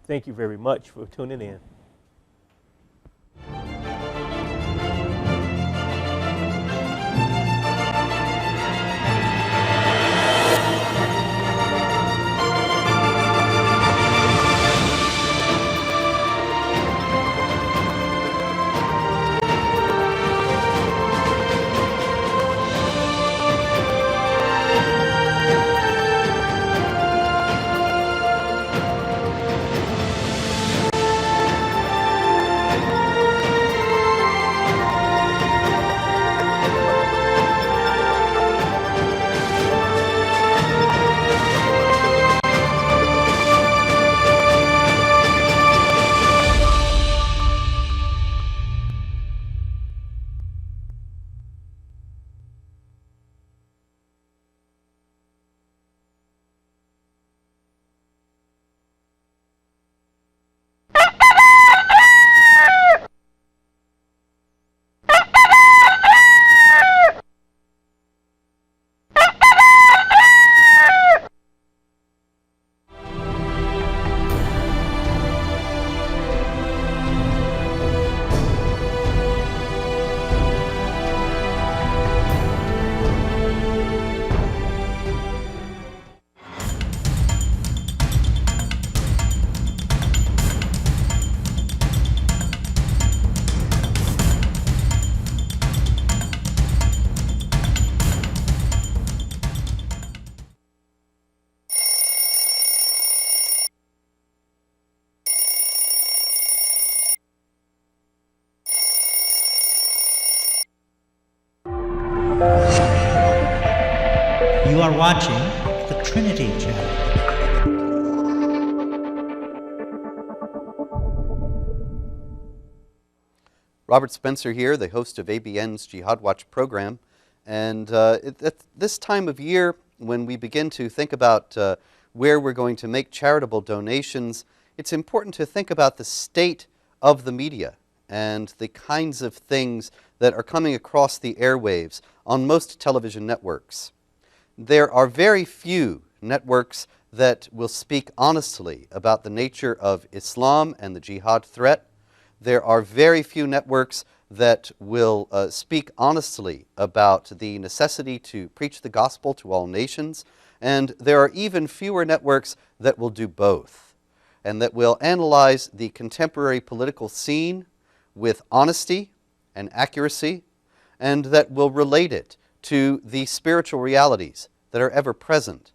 Thank you very much for tuning in. You are watching the Trinity Channel. Robert Spencer here, the host of ABN's Jihad Watch program. And at this time of year, when we begin to think about where we're going to make charitable donations, it's important to think about the state of the media and the kinds of things that are coming across the airwaves on most television networks. There are very few networks that will speak honestly about the nature of Islam and the jihad threat. There are very few networks that will speak honestly about the necessity to preach the gospel to all nations. And there are even fewer networks that will do both and that will analyze the contemporary political scene with honesty and accuracy, and that will relate it to the spiritual realities that are ever present